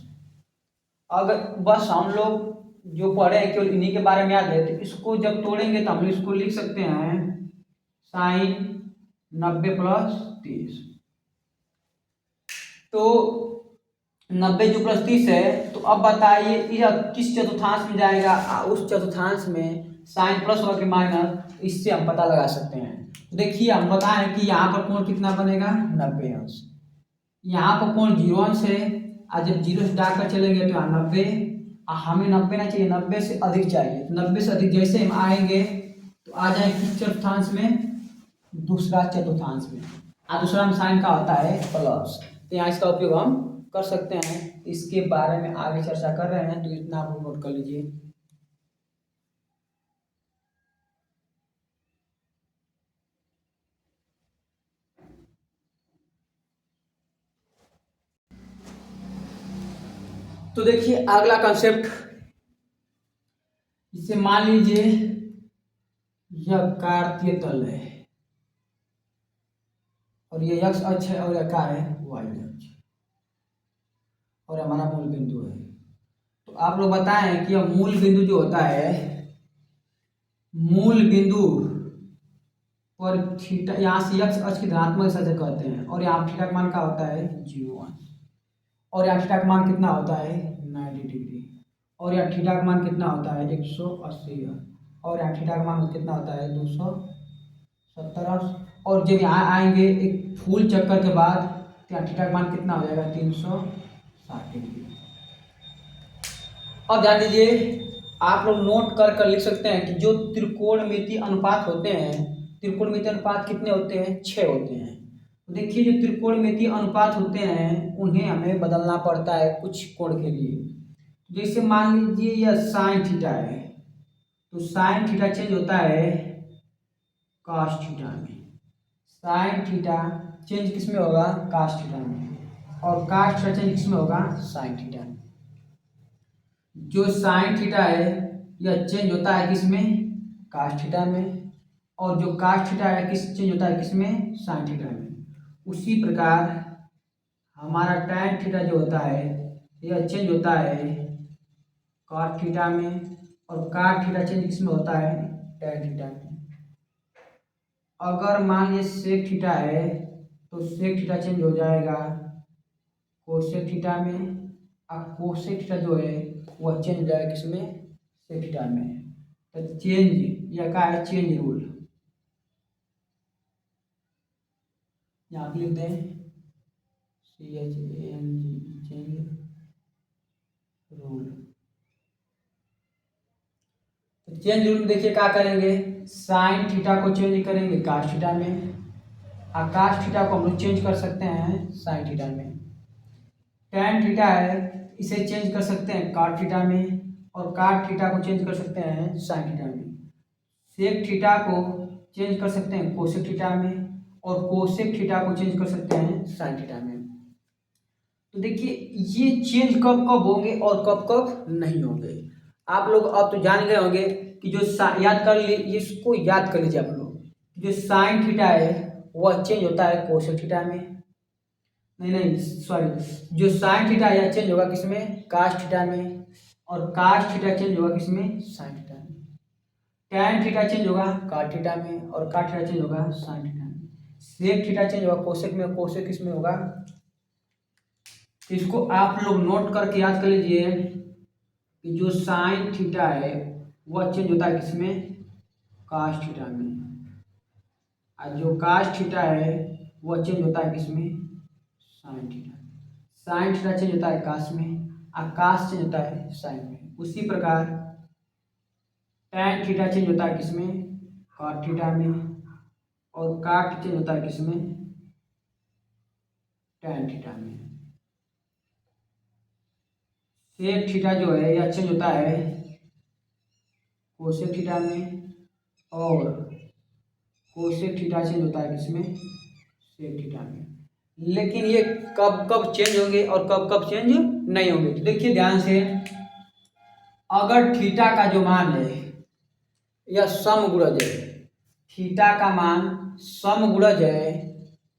अगर बस हम लोग जो पढ़े हैं केवल इन्हीं के बारे में याद है, तो इसको जब तोड़ेंगे तो हम इसको लिख सकते हैं साइन 90 प्लस 30। तो 90 जो प्लस 30 है, तो अब बताइए यह किस चतुर्थांश में जाएगा। उस चतुर्थांश में साइन प्लस होगा कि माइनस, इससे हम पता लगा सकते हैं। तो देखिए हम बताएं कि यहाँ पर कोण कितना बनेगा 90 अंश, यहाँ पर कोण 0 अंश है, और जब 0 से हटाकर चलेंगे तो यहाँ 90, हमें 90 ना चाहिए, 90 से अधिक चाहिए। 90 से अधिक जैसे हम आएंगे तो आ जाएंगे किस चतुर्थांश में, दूसरा चतुर्थांश में, और दूसरा में साइन का होता है प्लस। तो यहाँ इसका उपयोग हम कर सकते हैं। इसके बारे में आगे चर्चा कर रहे हैं, तो इतना आप नोट कर लीजिए। तो देखिए अगला कंसेप्ट, इसे मान लीजिए यह कार्तीय तल है और ये एक्स अक्ष है और यह क्या है वाई अक्ष, और हमारा मूल बिंदु है। तो आप लोग बताएं कि यह मूल बिंदु जो होता है, मूल बिंदु पर थीटा, यहाँ से एक्स अक्ष की धनात्मक दिशा से कहते हैं, और यहाँ थीटा का मान क्या होता है 0 अंश, और यहाँ थीटा का मान कितना होता है 90 डिग्री, और यहाँ थीटा का मान कितना होता है 180, और यहाँ थीटा का मान कितना होता है 270। और जब यहाँ आएंगे एक फुल चक्कर के बाद, तो यहाँ थीटा का मान कितना हो जाएगा 360 डिग्री। अब ध्यान दीजिए, आप लोग नोट कर कर लिख सकते हैं कि जो त्रिकोणमितीय अनुपात होते हैं, त्रिकोणमितीय अनुपात कितने होते हैं 6 होते हैं। तो देखिए जो त्रिकोणमितीय अनुपात होते हैं उन्हें हमें बदलना पड़ता है कुछ कोण के लिए। जैसे मान लीजिए यह साइन थीटा है, तो साइन थीटा चेंज होता है कॉस थीटा में, साइन थीटा चेंज किस में होगा कॉस थीटा में, और कॉस थीटा चेंज किस में होगा साइन थीटा में। जो साइन थीटा है यह चेंज होता है किसमें कॉस थीटा में, और जो कॉस थीटा है किस चेंज होता है किसमें साइन थीटा में। उसी प्रकार हमारा टैन थीटा जो होता है यह चेंज होता है कॉस थीटा में, और कॉस थीटा चेंज किसमें होता है टैन थीटा में। अगर मान लीजिए सेक थीटा है तो सेक थीटा चेंज हो जाएगा कोसेक थीटा में, और कोसेक थीटा जो है वह चेंज हो जाएगा किसमें सेक थीटा में। तो चेंज यह क्या है चेंज रूल, यहाँ पे लिख दें CHANG चेंज रूल। तो चेंज रूल में देखिए क्या करेंगे, साइन थीटा को चेंज करेंगे कॉस थीटा में, और कॉस थीटा को हम लोग चेंज कर सकते हैं साइन थीटा में। टैन थीटा है इसे चेंज कर सकते हैं कॉट थीटा में, और कॉट थीटा को चेंज कर सकते हैं साइन थीटा में। सेक थीटा को चेंज कर सकते हैं कोसेक थीटा में, और कोसेक थीटा को चेंज कर सकते हैं साइन थीटा में। तो देखिए ये चेंज कब कब होंगे और कब कब नहीं होंगे। आप लोग अब तो जान गए होंगे कि जो याद कर ली, इसको याद कर लीजिए आप लोग। जो साइन थीटा है वह चेंज होता है कोसेक थीटा में, नहीं सॉरी, जो साइन थीटा यह चेंज होगा किसमें कॉस थीटा में, और कॉस थीटा चेंज होगा किसमें साइन थीटा में। टैन थीटा चेंज होगा कॉट थीटा में, और कॉट थीटा चेंज होगा साइन थीटा में। सेक थीटा चेंज होगा कोसेक में, कोसेक किसमें होगा। इसको आप लोग नोट करके याद कर लीजिए कि जो साइन थीटा है वह चेंज होता है किसमें कॉस थीटा में, और जो कॉस थीटा है वह चेंज होता है किसमें sine theta. Sine theta change होता है कॉस में, और कॉस चेंज होता है साइन में। उसी प्रकार टैन थीटा चेंज होता है किसमें कॉट थीटा में, और काट चेंज होता है किसमें, टैन थीटा में। सेक थीटा जो है यह चेंज होता है कोसेक थीटा में, और कोसेक थीटा चेंज होता है किसमें, सेक थीटा में। लेकिन ये कब कब चेंज होंगे और कब कब चेंज नहीं होंगे, तो देखिए ध्यान से, अगर थीटा का जो मान है यह समगुणज है, थीटा का मान समगुणज है,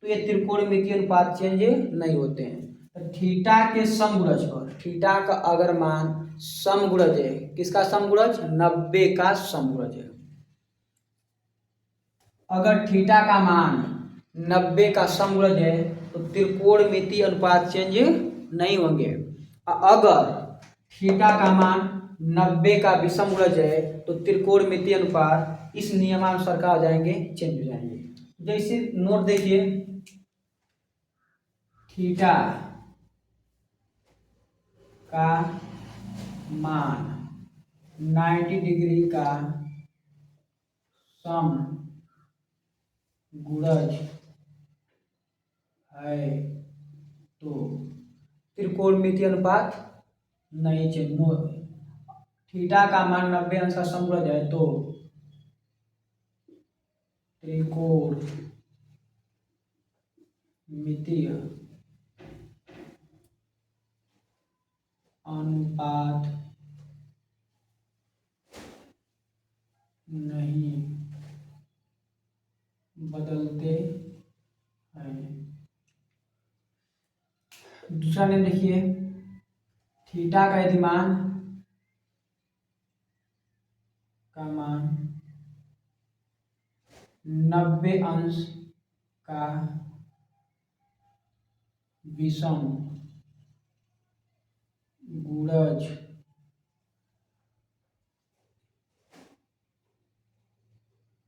तो ये त्रिकोणमितीय अनुपात चेंज नहीं होते हैं। तो थीटा के समगुणज पर, थीटा का अगर मान समगुणज है, किसका समगुणज, 90 का समगुणज है, अगर थीटा का मान 90 का समगुणज है तो त्रिकोणमितीय अनुपात चेंज नहीं होंगे। अगर थीटा का मान 90 का विषमगुणज है तो त्रिकोणमितीय अनुपात इस नियमानुसार क्या हो जाएंगे, चेंज हो जाएंगे। जैसे नोट देखिए, थीटा का मान 90 डिग्री का समगुणज है तो त्रिकोणमितीय अनुपात नहीं चेंज, थीटा का मान 90 अंश का समगुणज है तो त्रिकोणमितीय अनुपात नहीं बदलते हैं। दूसरा नियम देखिए, थीटा का यदि मान 90 अंश का विषम गुणज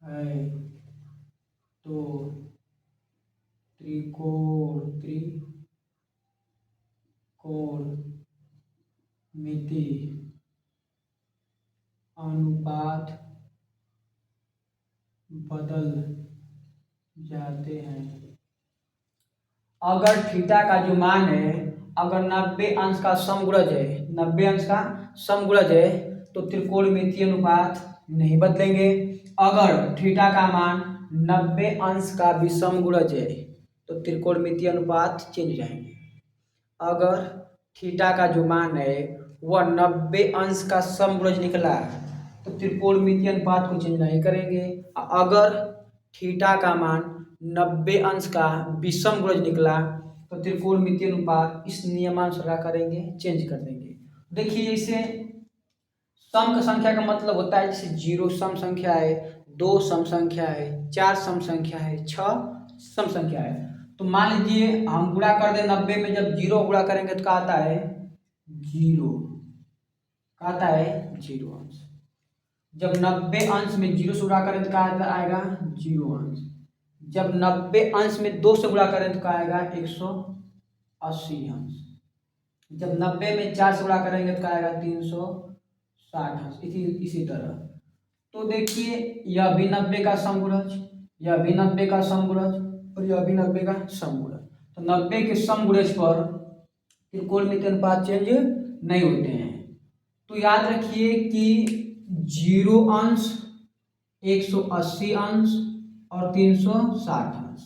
है तो त्रिकोणमिति अनुपात बदल जाते हैं। अगर थीटा का जो मान है, अगर 90 अंश का समगुणज है, 90 अंश का समगुणज है तो त्रिकोणमितीय अनुपात नहीं बदलेंगे। अगर थीटा का मान 90 अंश का विषमगुणज है तो त्रिकोणमितीय अनुपात चेंज जाएंगे। अगर थीटा का जो मान है वह 90 अंश का समगुणज निकला तो त्रिकोणमितीय अनुपात को चेंज नहीं करेंगे। अगर थीटा का मान 90 अंश का विषमगुणज निकला तो त्रिकोणमितीय अनुपात इस नियमानुसार करेंगे, चेंज कर देंगे। देखिए इसे सम संख्या का मतलब होता है, जैसे 0 सम संख्या है, 2 सम संख्या है, 4 सम संख्या है, 6 सम संख्या है। तो मान लीजिए हम गुणा कर दें 90 में, जब 0 गुणा करेंगे तो क्या आता है, 0, क्या आता है, 0 अंश। जब 90 अंश में 0 से गुणा करें तो क्या आएगा, 0 अंश। जब 90 अंश में 2 से गुणा करें तो क्या आएगा, 180 अंश। जब 90 में 4 से गुणा करेंगे तो क्या आएगा, 360 अंश। इसी तरह। तो देखिए यह भी 90 का समगुणज, यह भी 90 का समगुणज, और यह भी 90 का समगुणज। तो 90 के समगुणज पर त्रिकोणमितीय अनुपात चेंज नहीं होते हैं। तो याद रखिए कि 0 अंश, 180 अंश और 360 अंश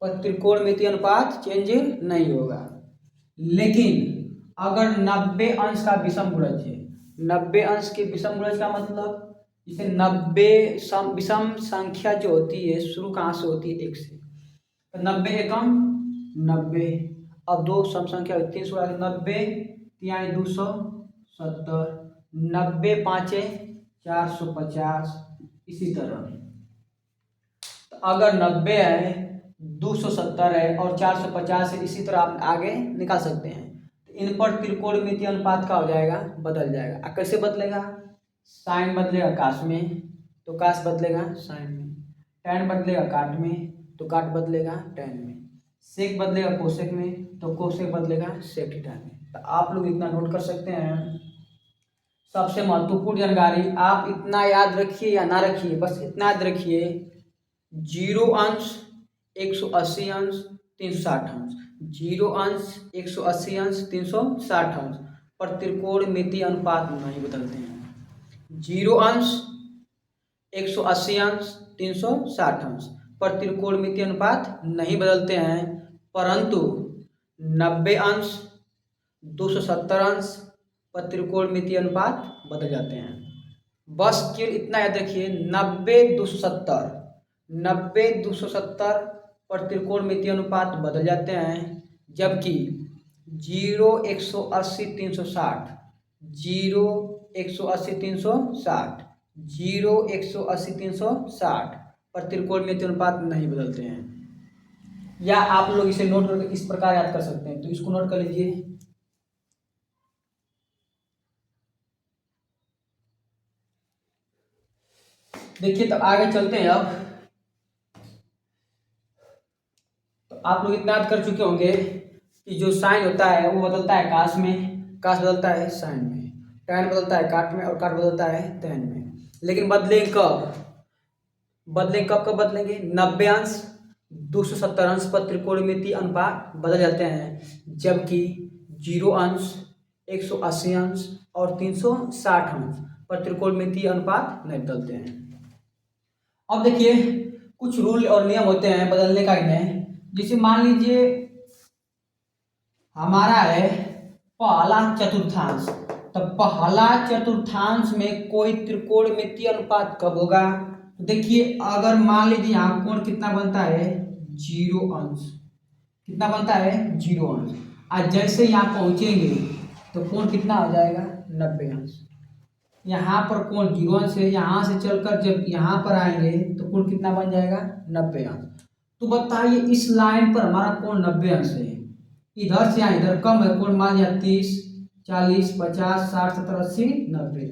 पर त्रिकोणमितीय अनुपात चेंज नहीं होगा। लेकिन अगर 90 अंश का विषमगुणज है, 90 अंश के विषमगुणज का मतलब, इसे 90 विषम संख्या जो होती है शुरू कहाँ से होती है, 1 से। तो 90 एकम 90, अब 2 सम संख्या 300, 90 तिहाई 270, 90 पाँचे 450, इसी तरह। तो अगर 90 है, 270 है और 450 है, इसी तरह आप आगे निकाल सकते हैं। तो इन पर त्रिकोणमितीय अनुपात का हो जाएगा, बदल जाएगा। कैसे बदलेगा, साइन बदलेगा काश में तो काश बदलेगा साइन में, टैन बदलेगा काट में तो काट बदलेगा टैन में, सेक बदलेगा कोसेक में तो कोसेक बदलेगा सेक थीटा में। तो आप लोग इतना नोट कर सकते हैं सबसे महत्वपूर्ण जानकारी आप इतना याद रखिए या ना रखिए, बस इतना याद रखिए, 0 अंश 180 अंश 360 अंश, 0 अंश 180 अंश 360 अंश पर त्रिकोणमितीय अनुपात नहीं बदलते हैं। 0 अंश 180 अंश 360 अंश पर त्रिकोणमितीय अनुपात नहीं बदलते हैं, परंतु 90 अंश 270 अंश पर त्रिकोणमितीय अनुपात बदल जाते हैं। बस केवल इतना याद रखिए, 90 270 पर त्रिकोणमितीय अनुपात बदल जाते हैं, जबकि 0 180 360, 0 180 360, 0 180 360 पर त्रिकोणमितीय अनुपात नहीं बदलते हैं। या आप लोग इसे नोट करके इस प्रकार याद कर सकते हैं, तो इसको नोट कर लीजिए। देखिए, तो आगे चलते हैं। अब तो आप लोग इतना याद कर चुके होंगे कि जो साइन होता है वो बदलता है काश में, काश बदलता है साइन में, टैन बदलता है काट में और काट बदलता है टैन में। लेकिन बदलेंगे कब? बदलेंगे कब? कब बदलेंगे? 90 अंश 270 अंश पर त्रिकोणमितीय अनुपात बदल जाते हैं, जबकि 0 अंश 180 अंश और 360 अंश पर त्रिकोणमितीय अनुपात नहीं बदलते हैं। अब देखिए, कुछ रूल और नियम होते हैं बदलने का इन्हें। जैसे मान लीजिए हमारा है पहला चतुर्थांश, तो पहला चतुर्थांश में कोई त्रिकोणमितीय अनुपात कब होगा? तो देखिए, अगर मान लीजिए यहाँ कोण कितना बनता है? 0 अंश। कितना बनता है? 0 अंश। आज जैसे यहाँ पहुंचेंगे तो कोण कितना हो जाएगा? 90 अंश। यहाँ पर कोण 0 अंश है, यहाँ से चलकर जब यहाँ पर आएंगे तो कोण कितना बन जाएगा? 90 अंश। तो बताइए, इस लाइन पर हमारा कोण 90 अंश है, इधर से यहाँ इधर कम है कोण, मान लिया 30 40 50 60 70 80 90।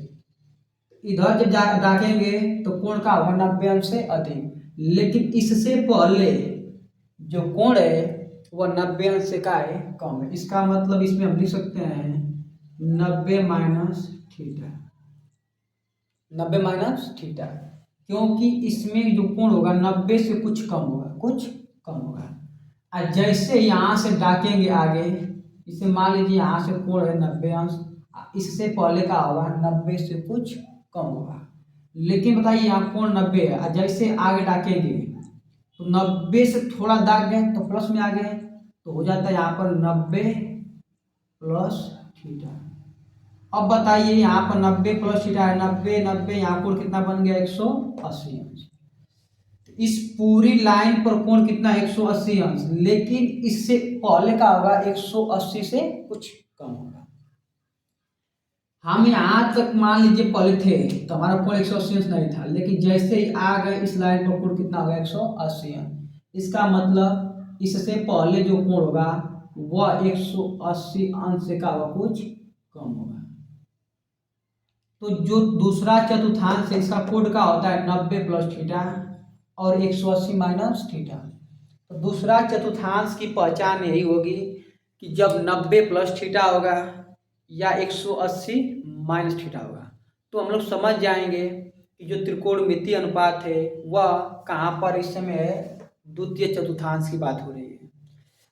इधर जब दाखेंगे तो कोण का होगा 90 अंश से अधिक, लेकिन इससे पहले जो कोण है वह 90 अंश से का है? कम है। इसका मतलब इसमें हम लिख सकते हैं 90 माइनस थीटा, 90 माइनस थीटा, क्योंकि इसमें जो कोण होगा 90 से कुछ कम होगा, कुछ कम होगा। और जैसे यहाँ से डाकेंगे आगे, इसे मान लीजिए यहाँ से कोण है 90 अंश, इससे पहले का होगा 90 से कुछ कम होगा। लेकिन बताइए यहाँ कोण 90 है, और जैसे आगे डाकेंगे तो 90 से थोड़ा दाग गए तो प्लस में आ गए, तो हो जाता है यहाँ पर 90 प्लस थीटा। अब बताइए यहाँ पर 90 प्लस थीटा है, 90 90 यहाँ कोण कितना बन गया? 180 अंश। इस पूरी लाइन पर कोण कितना? 180 अंश, लेकिन इससे पहले का होगा 180 से कुछ कम होगा। हम यहाँ तक मान लीजिए पहले थे तो हमारा कोण 180 अंश नहीं था, लेकिन जैसे ही आ गए इस लाइन पर कोण कितना होगा? 180 अंश। इसका मतलब इससे पहले जो कोण होगा वह 180 अंश से का होगा? कुछ कम होगा। तो जो दूसरा चतुर्थांश है इसका कोण का होता है 90 प्लस थीटा और 180 माइनस थीटा। तो दूसरा चतुर्थांश की पहचान यही होगी कि जब 90 प्लस थीटा होगा या 180 माइनस थीटा होगा, तो हम लोग समझ जाएंगे कि जो त्रिकोणमितीय अनुपात है वह कहाँ पर इस समय है? द्वितीय चतुर्थांश की बात हो रही है।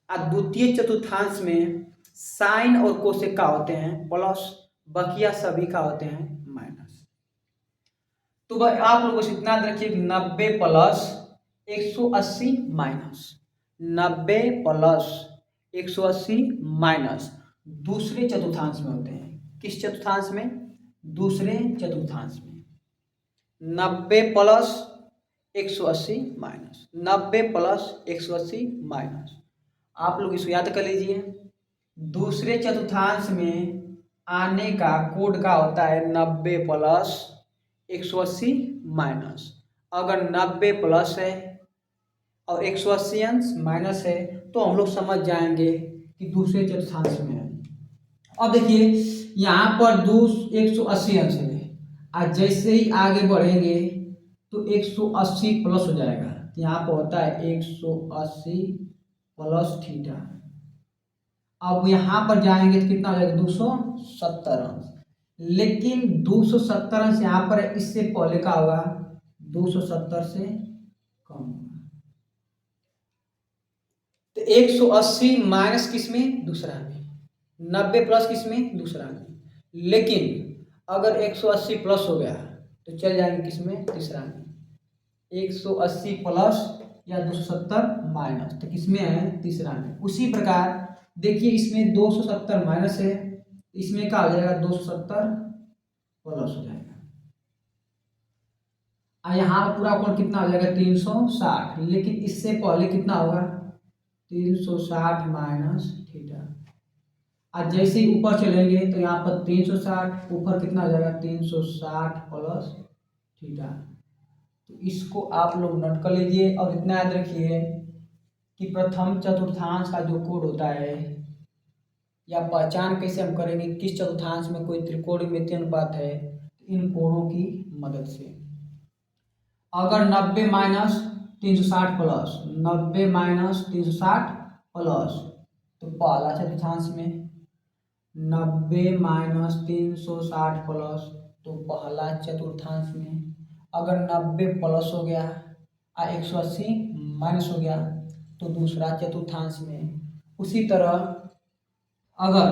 अब द्वितीय चतुर्थांश में साइन और कोसेक का होते हैं प्लस, बकिया सभी का होते हैं माइनस। तो भाई आप लोगों को इतना रखिए कि 90 प्लस 180 माइनस, 90 प्लस 180 माइनस दूसरे चतुर्थांश में होते हैं। किस चतुर्थांश में? दूसरे चतुर्थांश में। 90 प्लस 180 माइनस, 90 प्लस 180 माइनस, आप लोग इसको याद कर लीजिए। दूसरे चतुर्थांश में आने का कोड का होता है 90 प्लस 180 माइनस। अगर 90 प्लस है और 180 अंश माइनस है तो हम लोग समझ जाएंगे कि दूसरे चतुर्थांश में है। अब देखिए यहाँ पर 180 अंश है, और जैसे ही आगे बढ़ेंगे तो 180 प्लस हो जाएगा, यहाँ पर होता है 180 प्लस थीटा। अब यहाँ पर जाएंगे तो कितना हो जाएगा? 270 अंश। लेकिन 270 अंश यहाँ पर है, इससे पहले का होगा 270 से कम होगा। तो 180 माइनस किस में, दूसरा में, 90 प्लस किस में, दूसरा में। लेकिन अगर 180 प्लस हो गया तो चल जाएंगे किस में, तीसरा में। 180 प्लस या 270 माइनस तो किस में है, तीसरा में। उसी प्रकार देखिए इसमें 270 माइनस है, इसमें क्या हो जाएगा, 270 प्लस हो जाएगा। और यहाँ पूरा कोण कितना हो जाएगा, 360। लेकिन इससे पहले कितना होगा, 360 माइनस थीटा। आज जैसे ही ऊपर चलेंगे तो यहाँ पर 360, ऊपर कितना हो जाएगा, 360 प्लस थीटा। तो इसको आप लोग नोट कर लीजिए और इतना याद रखिए कि प्रथम चतुर्थांश का जो कोण होता है, या पहचान कैसे हम करेंगे किस चतुर्थांश में कोई त्रिकोणमितीय अनुपात है, इन कोणों की मदद से। अगर 90 माइनस 360 प्लस, 90 माइनस 360 प्लस, तो पहला चतुर्थांश में, 90 माइनस 360 प्लस तो पहला चतुर्थांश में। अगर 90 प्लस हो गया और 180 माइनस हो गया तो दूसरा चतुर्थांश में। उसी तरह अगर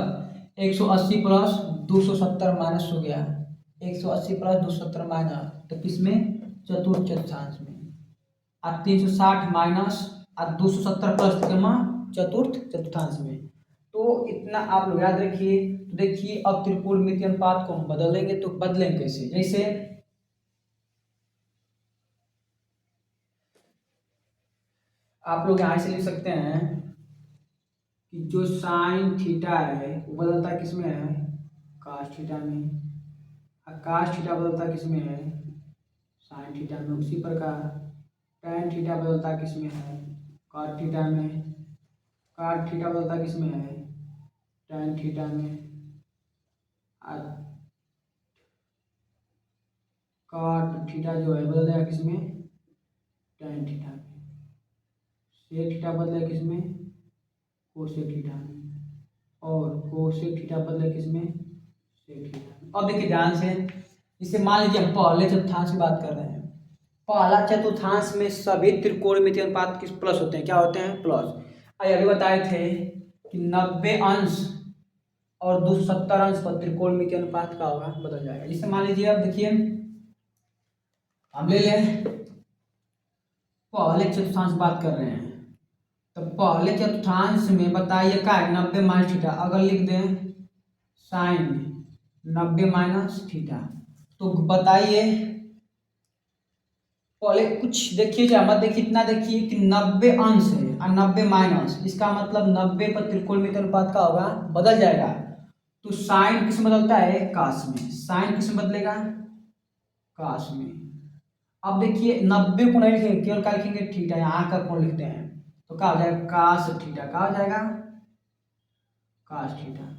180 प्लस 270 माइनस हो गया, 180 प्लस 270 माइनस तो किसमें, चतुर्थ चतुर्थांश में। और 360 माइनस और 270 प्लस कितना, चतुर्थ चतुर्थांश में। तो इतना आप लोग याद रखिए। तो देखिए अब त्रिकोणमितीय अनुपात को हम बदलेंगे तो बदलेंगे कैसे, जैसे आप लोग यहाँ से लिख सकते हैं कि जो साइन थीटा है वो बदलता किस में है, कास थीटा में। और कास थीटा बदलता किस में है, साइन थीटा में। उसी प्रकार टैन थीटा बदलता किस में है, कॉट थीटा में। कॉट थीटा बदलता किस में है, टैन थीटा में। और कॉट थीटा जो है बदल जाएगा किस में, टैन थीटा में। सेक थीटा बदले किस में, कोसेक थीटा में। और कोसेक थीटा बदले किस में, सेक थीटा में। अब देखिए ध्यान से, इसे मान लीजिए हम पहले चतुर्थांश की बात कर रहे हैं। पहला चतुर्थांश में सभी त्रिकोणमितीय अनुपात किस प्लस होते हैं, क्या होते हैं, प्लस। अभी बताए थे कि 90 अंश और 270 अंश पर त्रिकोणमितीय अनुपात का होगा, बदल जाएगा। जिससे मान लीजिए अब देखिए हम ले लें पहले चतुर्थांश बात कर रहे हैं। तो पहले चतुर्थांश में बताइए क्या है, 90 माइनस थीटा। अगर लिख दें साइन 90 माइनस थीटा तो बताइए, पहले कुछ देखिए, क्या मत देखिए, इतना देखिए कि 90 अंश है और 90 माइनस, इसका मतलब 90 पर त्रिकोणमितीय अनुपात का होगा, बदल जाएगा। तो साइन किस में बदलता है, कास में। साइन किस में बदलेगा, कास में। अब देखिए 90 को नहीं लिखेंगे, केवल क्या लिखेंगे, थीटा, यहाँ का कोण लिखते हैं। तो क्या हो जाएगा, कास थीटा। क्या हो जाएगा, कास थीटा।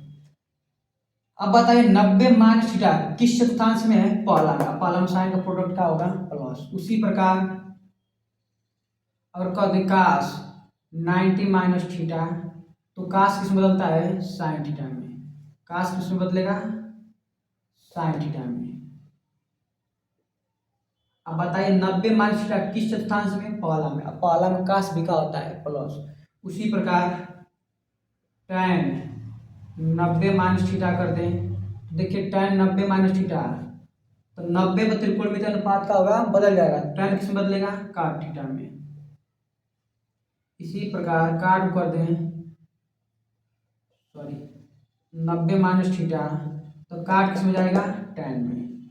अब बताइए 90 माइनस थीटा किस चतुर्थांश में है, पहला में। पहला में साइन का प्रोडक्ट क्या होगा, प्लस। उसी प्रकार अगर कह दें कास 90 माइनस थीटा तो कास किस में बदलता है, साइन थीटा में। कास किस में बदलेगा, साइन थीटा में। अब बताइए 90 माइनस थीटा किस चतुर्थांश में, पहला में। अब पहला में कास भी क्या होता है, प्लस। उसी प्रकार tan 90 माइनस थीटा कर दें, देखिए tan 90 माइनस थीटा तो 90 पर त्रिकोणमितीय अनुपात का होगा, बदल जाएगा। tan किस में बदलेगा, काट थीटा में। इसी प्रकार काट कर दें, सॉरी 90 माइनस थीटा तो काट किस में जाएगा, tan में,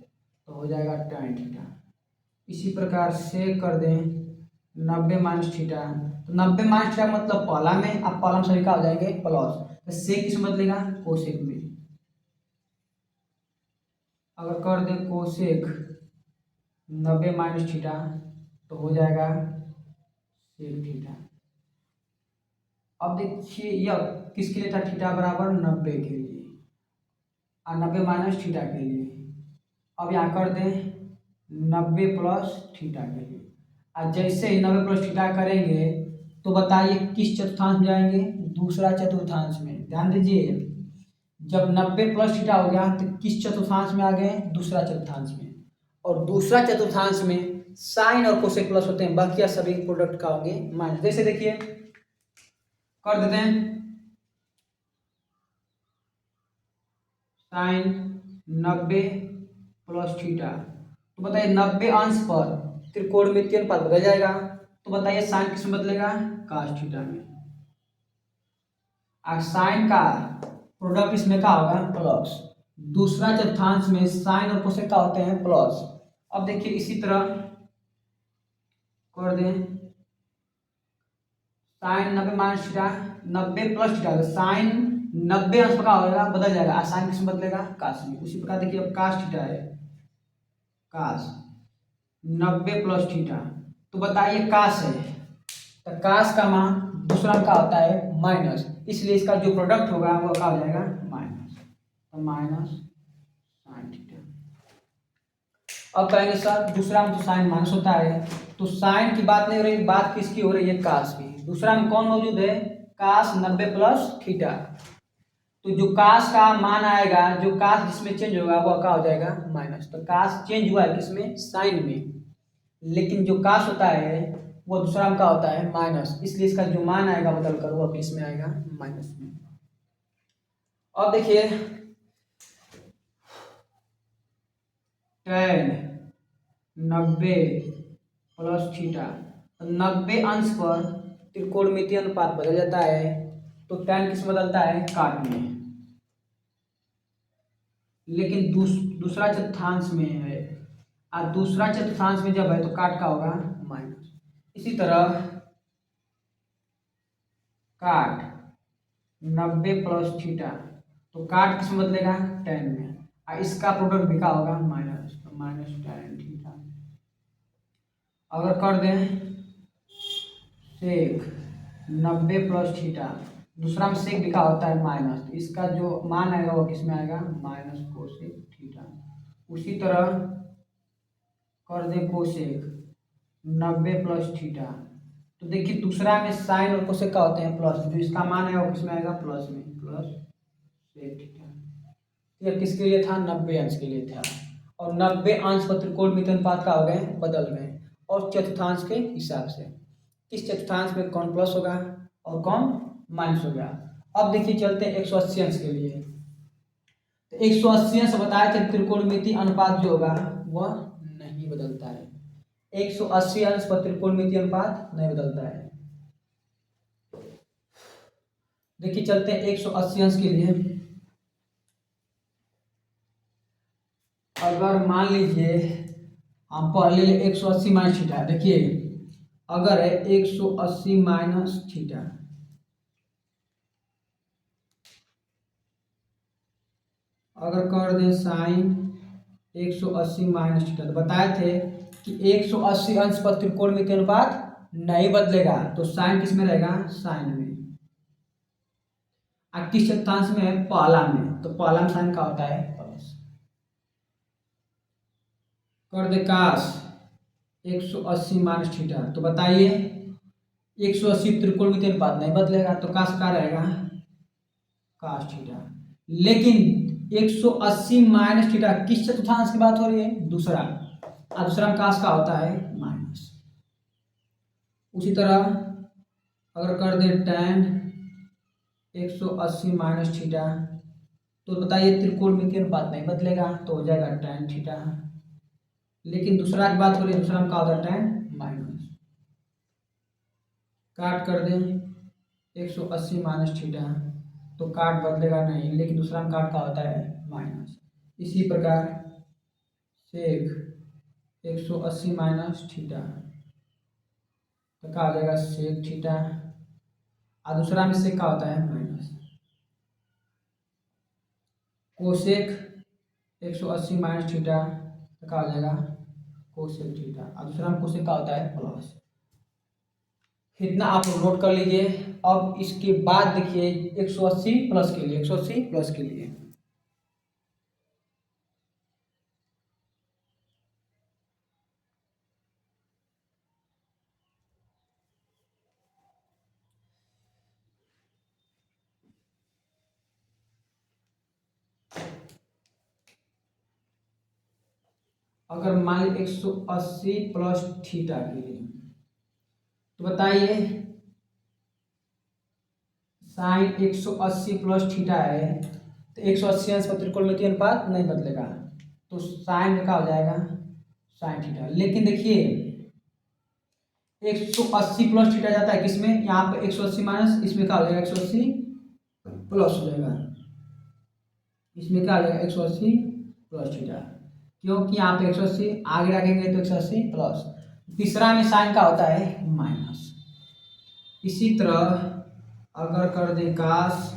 तो हो जाएगा tan थीटा। इसी प्रकार से कर दें 90 माइनस थीटा तो 90 माइनस थीटा मतलब पहला में, अब पहला में सभी का हो जाएंगे प्लस। तो सेक किस में बदलेगा, कोसेक में। अगर कर दें कोसेक 90 माइनस थीटा तो हो जाएगा सेक थीटा। अब देखिए यह किसके लिए था, थीटा बराबर 90 के लिए और 90 माइनस थीटा के लिए। अब यहाँ कर दें 90 प्लस थीटा के लिए। और जैसे ही 90 प्लस थीटा करेंगे तो बताइए किस चतुर्थांश में जाएंगे, दूसरा चतुर्थांश में। ध्यान दीजिए जब 90 प्लस थीटा हो गया तो किस चतुर्थांश में आ गए? दूसरा चतुर्थांश में। और दूसरा चतुर्थांश में साइन और कोसेक प्लस होते हैं, बाकी सभी प्रोडक्ट का होंगे माइनस। जैसे देखिए कर देते हैं साइन 90 प्लस थीटा, तो बताइए 90 अंश पर त्रिकोणमितीय अनुपात बदल जाएगा, तो बताइए साइन किस में बदलेगा? कास थीटा में। और साइन का प्रोडक्ट इसमें क्या होगा? प्लस। दूसरा चतुर्थांश में साइन और कोसेक का होते हैं प्लस। अब देखिए इसी तरह कर दें sine 90 minus theta, 90 plus theta, sine 90 अंश का होगा बदल जाएगा, और साइन किस में बदलेगा? कास में। उसी प्रकार देखिए अब कास थीटा है, कास 90 प्लस थीटा, तो बताइए कास है, तो कास का मान दूसरा का होता है माइनस, इसलिए इसका जो प्रोडक्ट होगा वो क्या हो जाएगा? माइनस। तो माइनस साइन थीटा। अब कहेंगे सर दूसरा में तो साइन माइनस होता है, तो साइन की बात नहीं हो रही, बात किसकी हो रही है? कास की। दूसरा में कौन मौजूद है? कास 90 प्लस थीटा। तो जो कास का मान आएगा, जो कास जिसमें चेंज होगा वो क्या हो जाएगा? माइनस। तो कास चेंज हुआ है किसमें? साइन में, लेकिन जो कास होता है वो दूसरा में क्या होता है? माइनस, इसलिए इसका जो मान आएगा बदल कर वो किस में आएगा? माइनस में। अब देखिए टेन 90 प्लस थीटा, 90 अंश पर त्रिकोणमितीय अनुपात बदल जाता है, तो टेन किस में बदलता है? काट में। लेकिन दूसरा चतुर्थांश में है, और दूसरा चतुर्थांश में जब है तो काट का होगा माइनस। इसी तरह काट 90 प्लस थीटा, तो काट किस में बदलेगा? टेन में, और इसका प्रोडक्ट भी क्या होगा? माइनस। तो माइनस टेन थीटा। अगर कर दें सेक 90 प्लस थीटा, दूसरा में सेक लिखा होता है माइनस, तो इसका जो मान आएगा वो किस में आएगा? Minus cosec theta. उसी तरह कर दें कोसेक 90 प्लस थीटा, तो देखिए दूसरा में साइन और कोसेक का होते हैं प्लस, जो इसका मान है वो किस में आएगा? प्लस में, प्लस सेक थीटा। यह किसके लिए था? 90 अंश के लिए था। और 90 अंश पर त्रिकोणमितीय अनुपात का हो गए? बदल गए। और चतुर्थांश के हिसाब से किस चतुर्थांश में कौन प्लस होगा और कौन माइनस होगा। अब देखिए चलते हैं 180 अंश के लिए। तो 180 अंश बताए थे त्रिकोणमितीय अनुपात जो होगा वह नहीं बदलता है। 180 अंश पर त्रिकोणमितीय अनुपात नहीं बदलता है। देखिए चलते हैं 180 अंश के लिए। अगर मान लीजिए हम पहले 180 माइनस थीटा, देखिए अगर है 180 माइनस थीटा, अगर कर दें साइन 180 माइनस थीटा, तो बताए थे कि 180 अंश पर त्रिकोणमितीय अनुपात नहीं बदलेगा, तो साइन किस में रहेगा? साइन में। और किस चतुर्थांश में है? पहला में, तो पहला में साइन का होता है प्लस। कर दे कास 180 माइनस थीटा, तो बताइए 180 त्रिकोणमितीय अनुपात नहीं बदलेगा, तो कास का रहेगा? Cos theta. लेकिन 180 माइनस थीटा किस चतुर्थांश की बात हो रही है? दूसरा, और दूसरा में कास का होता है माइनस। उसी तरह अगर कर दे tan 180 माइनस थीटा, तो बताइए त्रिकोणमितीय अनुपात नहीं बदलेगा, तो हो जाएगा tan थीटा। लेकिन दूसरा की बात हो रही है, दूसरा में क्या होता है? tan minus. काट कर दें 180 माइनस थीटा, तो काट बदलेगा नहीं, लेकिन दूसरा में काट का होता है माइनस। इसी प्रकार सेक 180 माइनस थीटा, तो क्या आ जाएगा? Sec theta. और दूसरा में सेक का होता है माइनस। कोसेक 180 माइनस थीटा, तो क्या हो जाएगा? Cosec theta. और दूसरा में कोसेक का होता है प्लस। इतना आप नोट कर लीजिए। अब इसके बाद देखिए 180 प्लस के लिए, 180 प्लस के लिए अगर मान ली 180 प्लस थीटा के लिए, तो बताइए साइन 180 प्लस थीटा है, तो 180 अंश पर त्रिकोणमितीय अनुपात नहीं बदलेगा, तो साइन में क्या हो जाएगा, साइन थीटा। लेकिन देखिए 180 प्लस थीटा जाता है किसमें, यहाँ पर 180 माइनस, इसमें क्या हो जाएगा 180 प्लस हो जाएगा, इसमें क्या आ जाएगा 180 प्लस थीटा, क्योंकि यहाँ पे 180 आगे रखेंगे तो 180 प्लस। तीसरा में साइन का होता है माइनस। इसी तरह अगर कर दे कास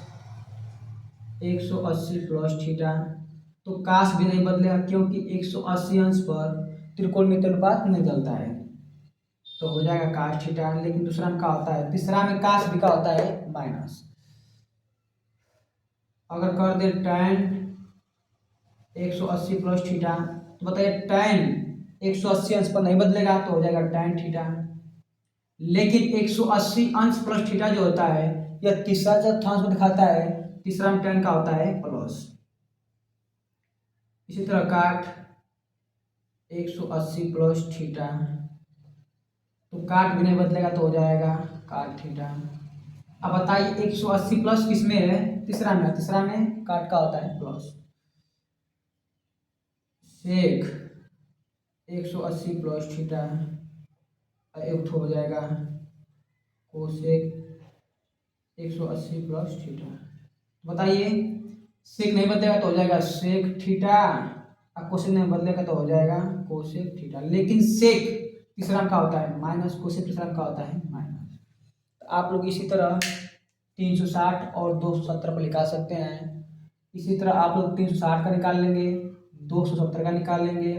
180 प्लस थीटा, तो कास भी नहीं बदलेगा क्योंकि 180 अंश पर त्रिकोणमितीय अनुपात नहीं चलता है, तो हो जाएगा कास थीटा। लेकिन दूसरा में क्या होता है, तीसरा में कास भी क्या होता है माइनस। अगर कर दे tan 180 प्लस थीटा, तो बताइए tan 180 अंश पर नहीं बदलेगा, तो हो जाएगा tan थीटा। लेकिन 180 अंश प्लस थीटा जो होता है, यह तीसरा चतुर्थांश को दिखाता है, तीसरा में tan का होता है प्लस। इसी तरह काट 180 प्लस थीटा, तो काट भी नहीं बदलेगा, तो हो जाएगा काट थीटा। अब बताइए 180 प्लस किसमें है, तीसरा में, तीसरा में काट का होता है प्लस। सेक 180 प्लस थीटा एक हो जाएगा कोसेक 180 प्लस थीटा। बताइए सेक नहीं बदलेगा तो हो जाएगा सेक थीटा, और कोसेक नहीं बदलेगा तो हो जाएगा कोसेक थीटा। लेकिन सेक तीसरा का होता है माइनस, कोसेक तीसरा का होता है माइनस। तो आप लोग इसी तरह 360 और 270 पर निकाल सकते हैं। इसी तरह आप लोग 360 का निकाल लेंगे, 270 का निकाल लेंगे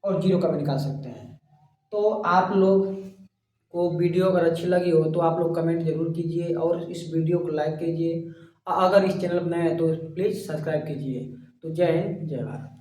और 0 का भी निकाल सकते हैं। तो आप लोग को वीडियो अगर अच्छी लगी हो तो आप लोग कमेंट जरूर कीजिए और इस वीडियो को लाइक कीजिए। अगर इस चैनल पर नए हैं तो प्लीज़ सब्सक्राइब कीजिए। तो जय हिंद, जय भारत।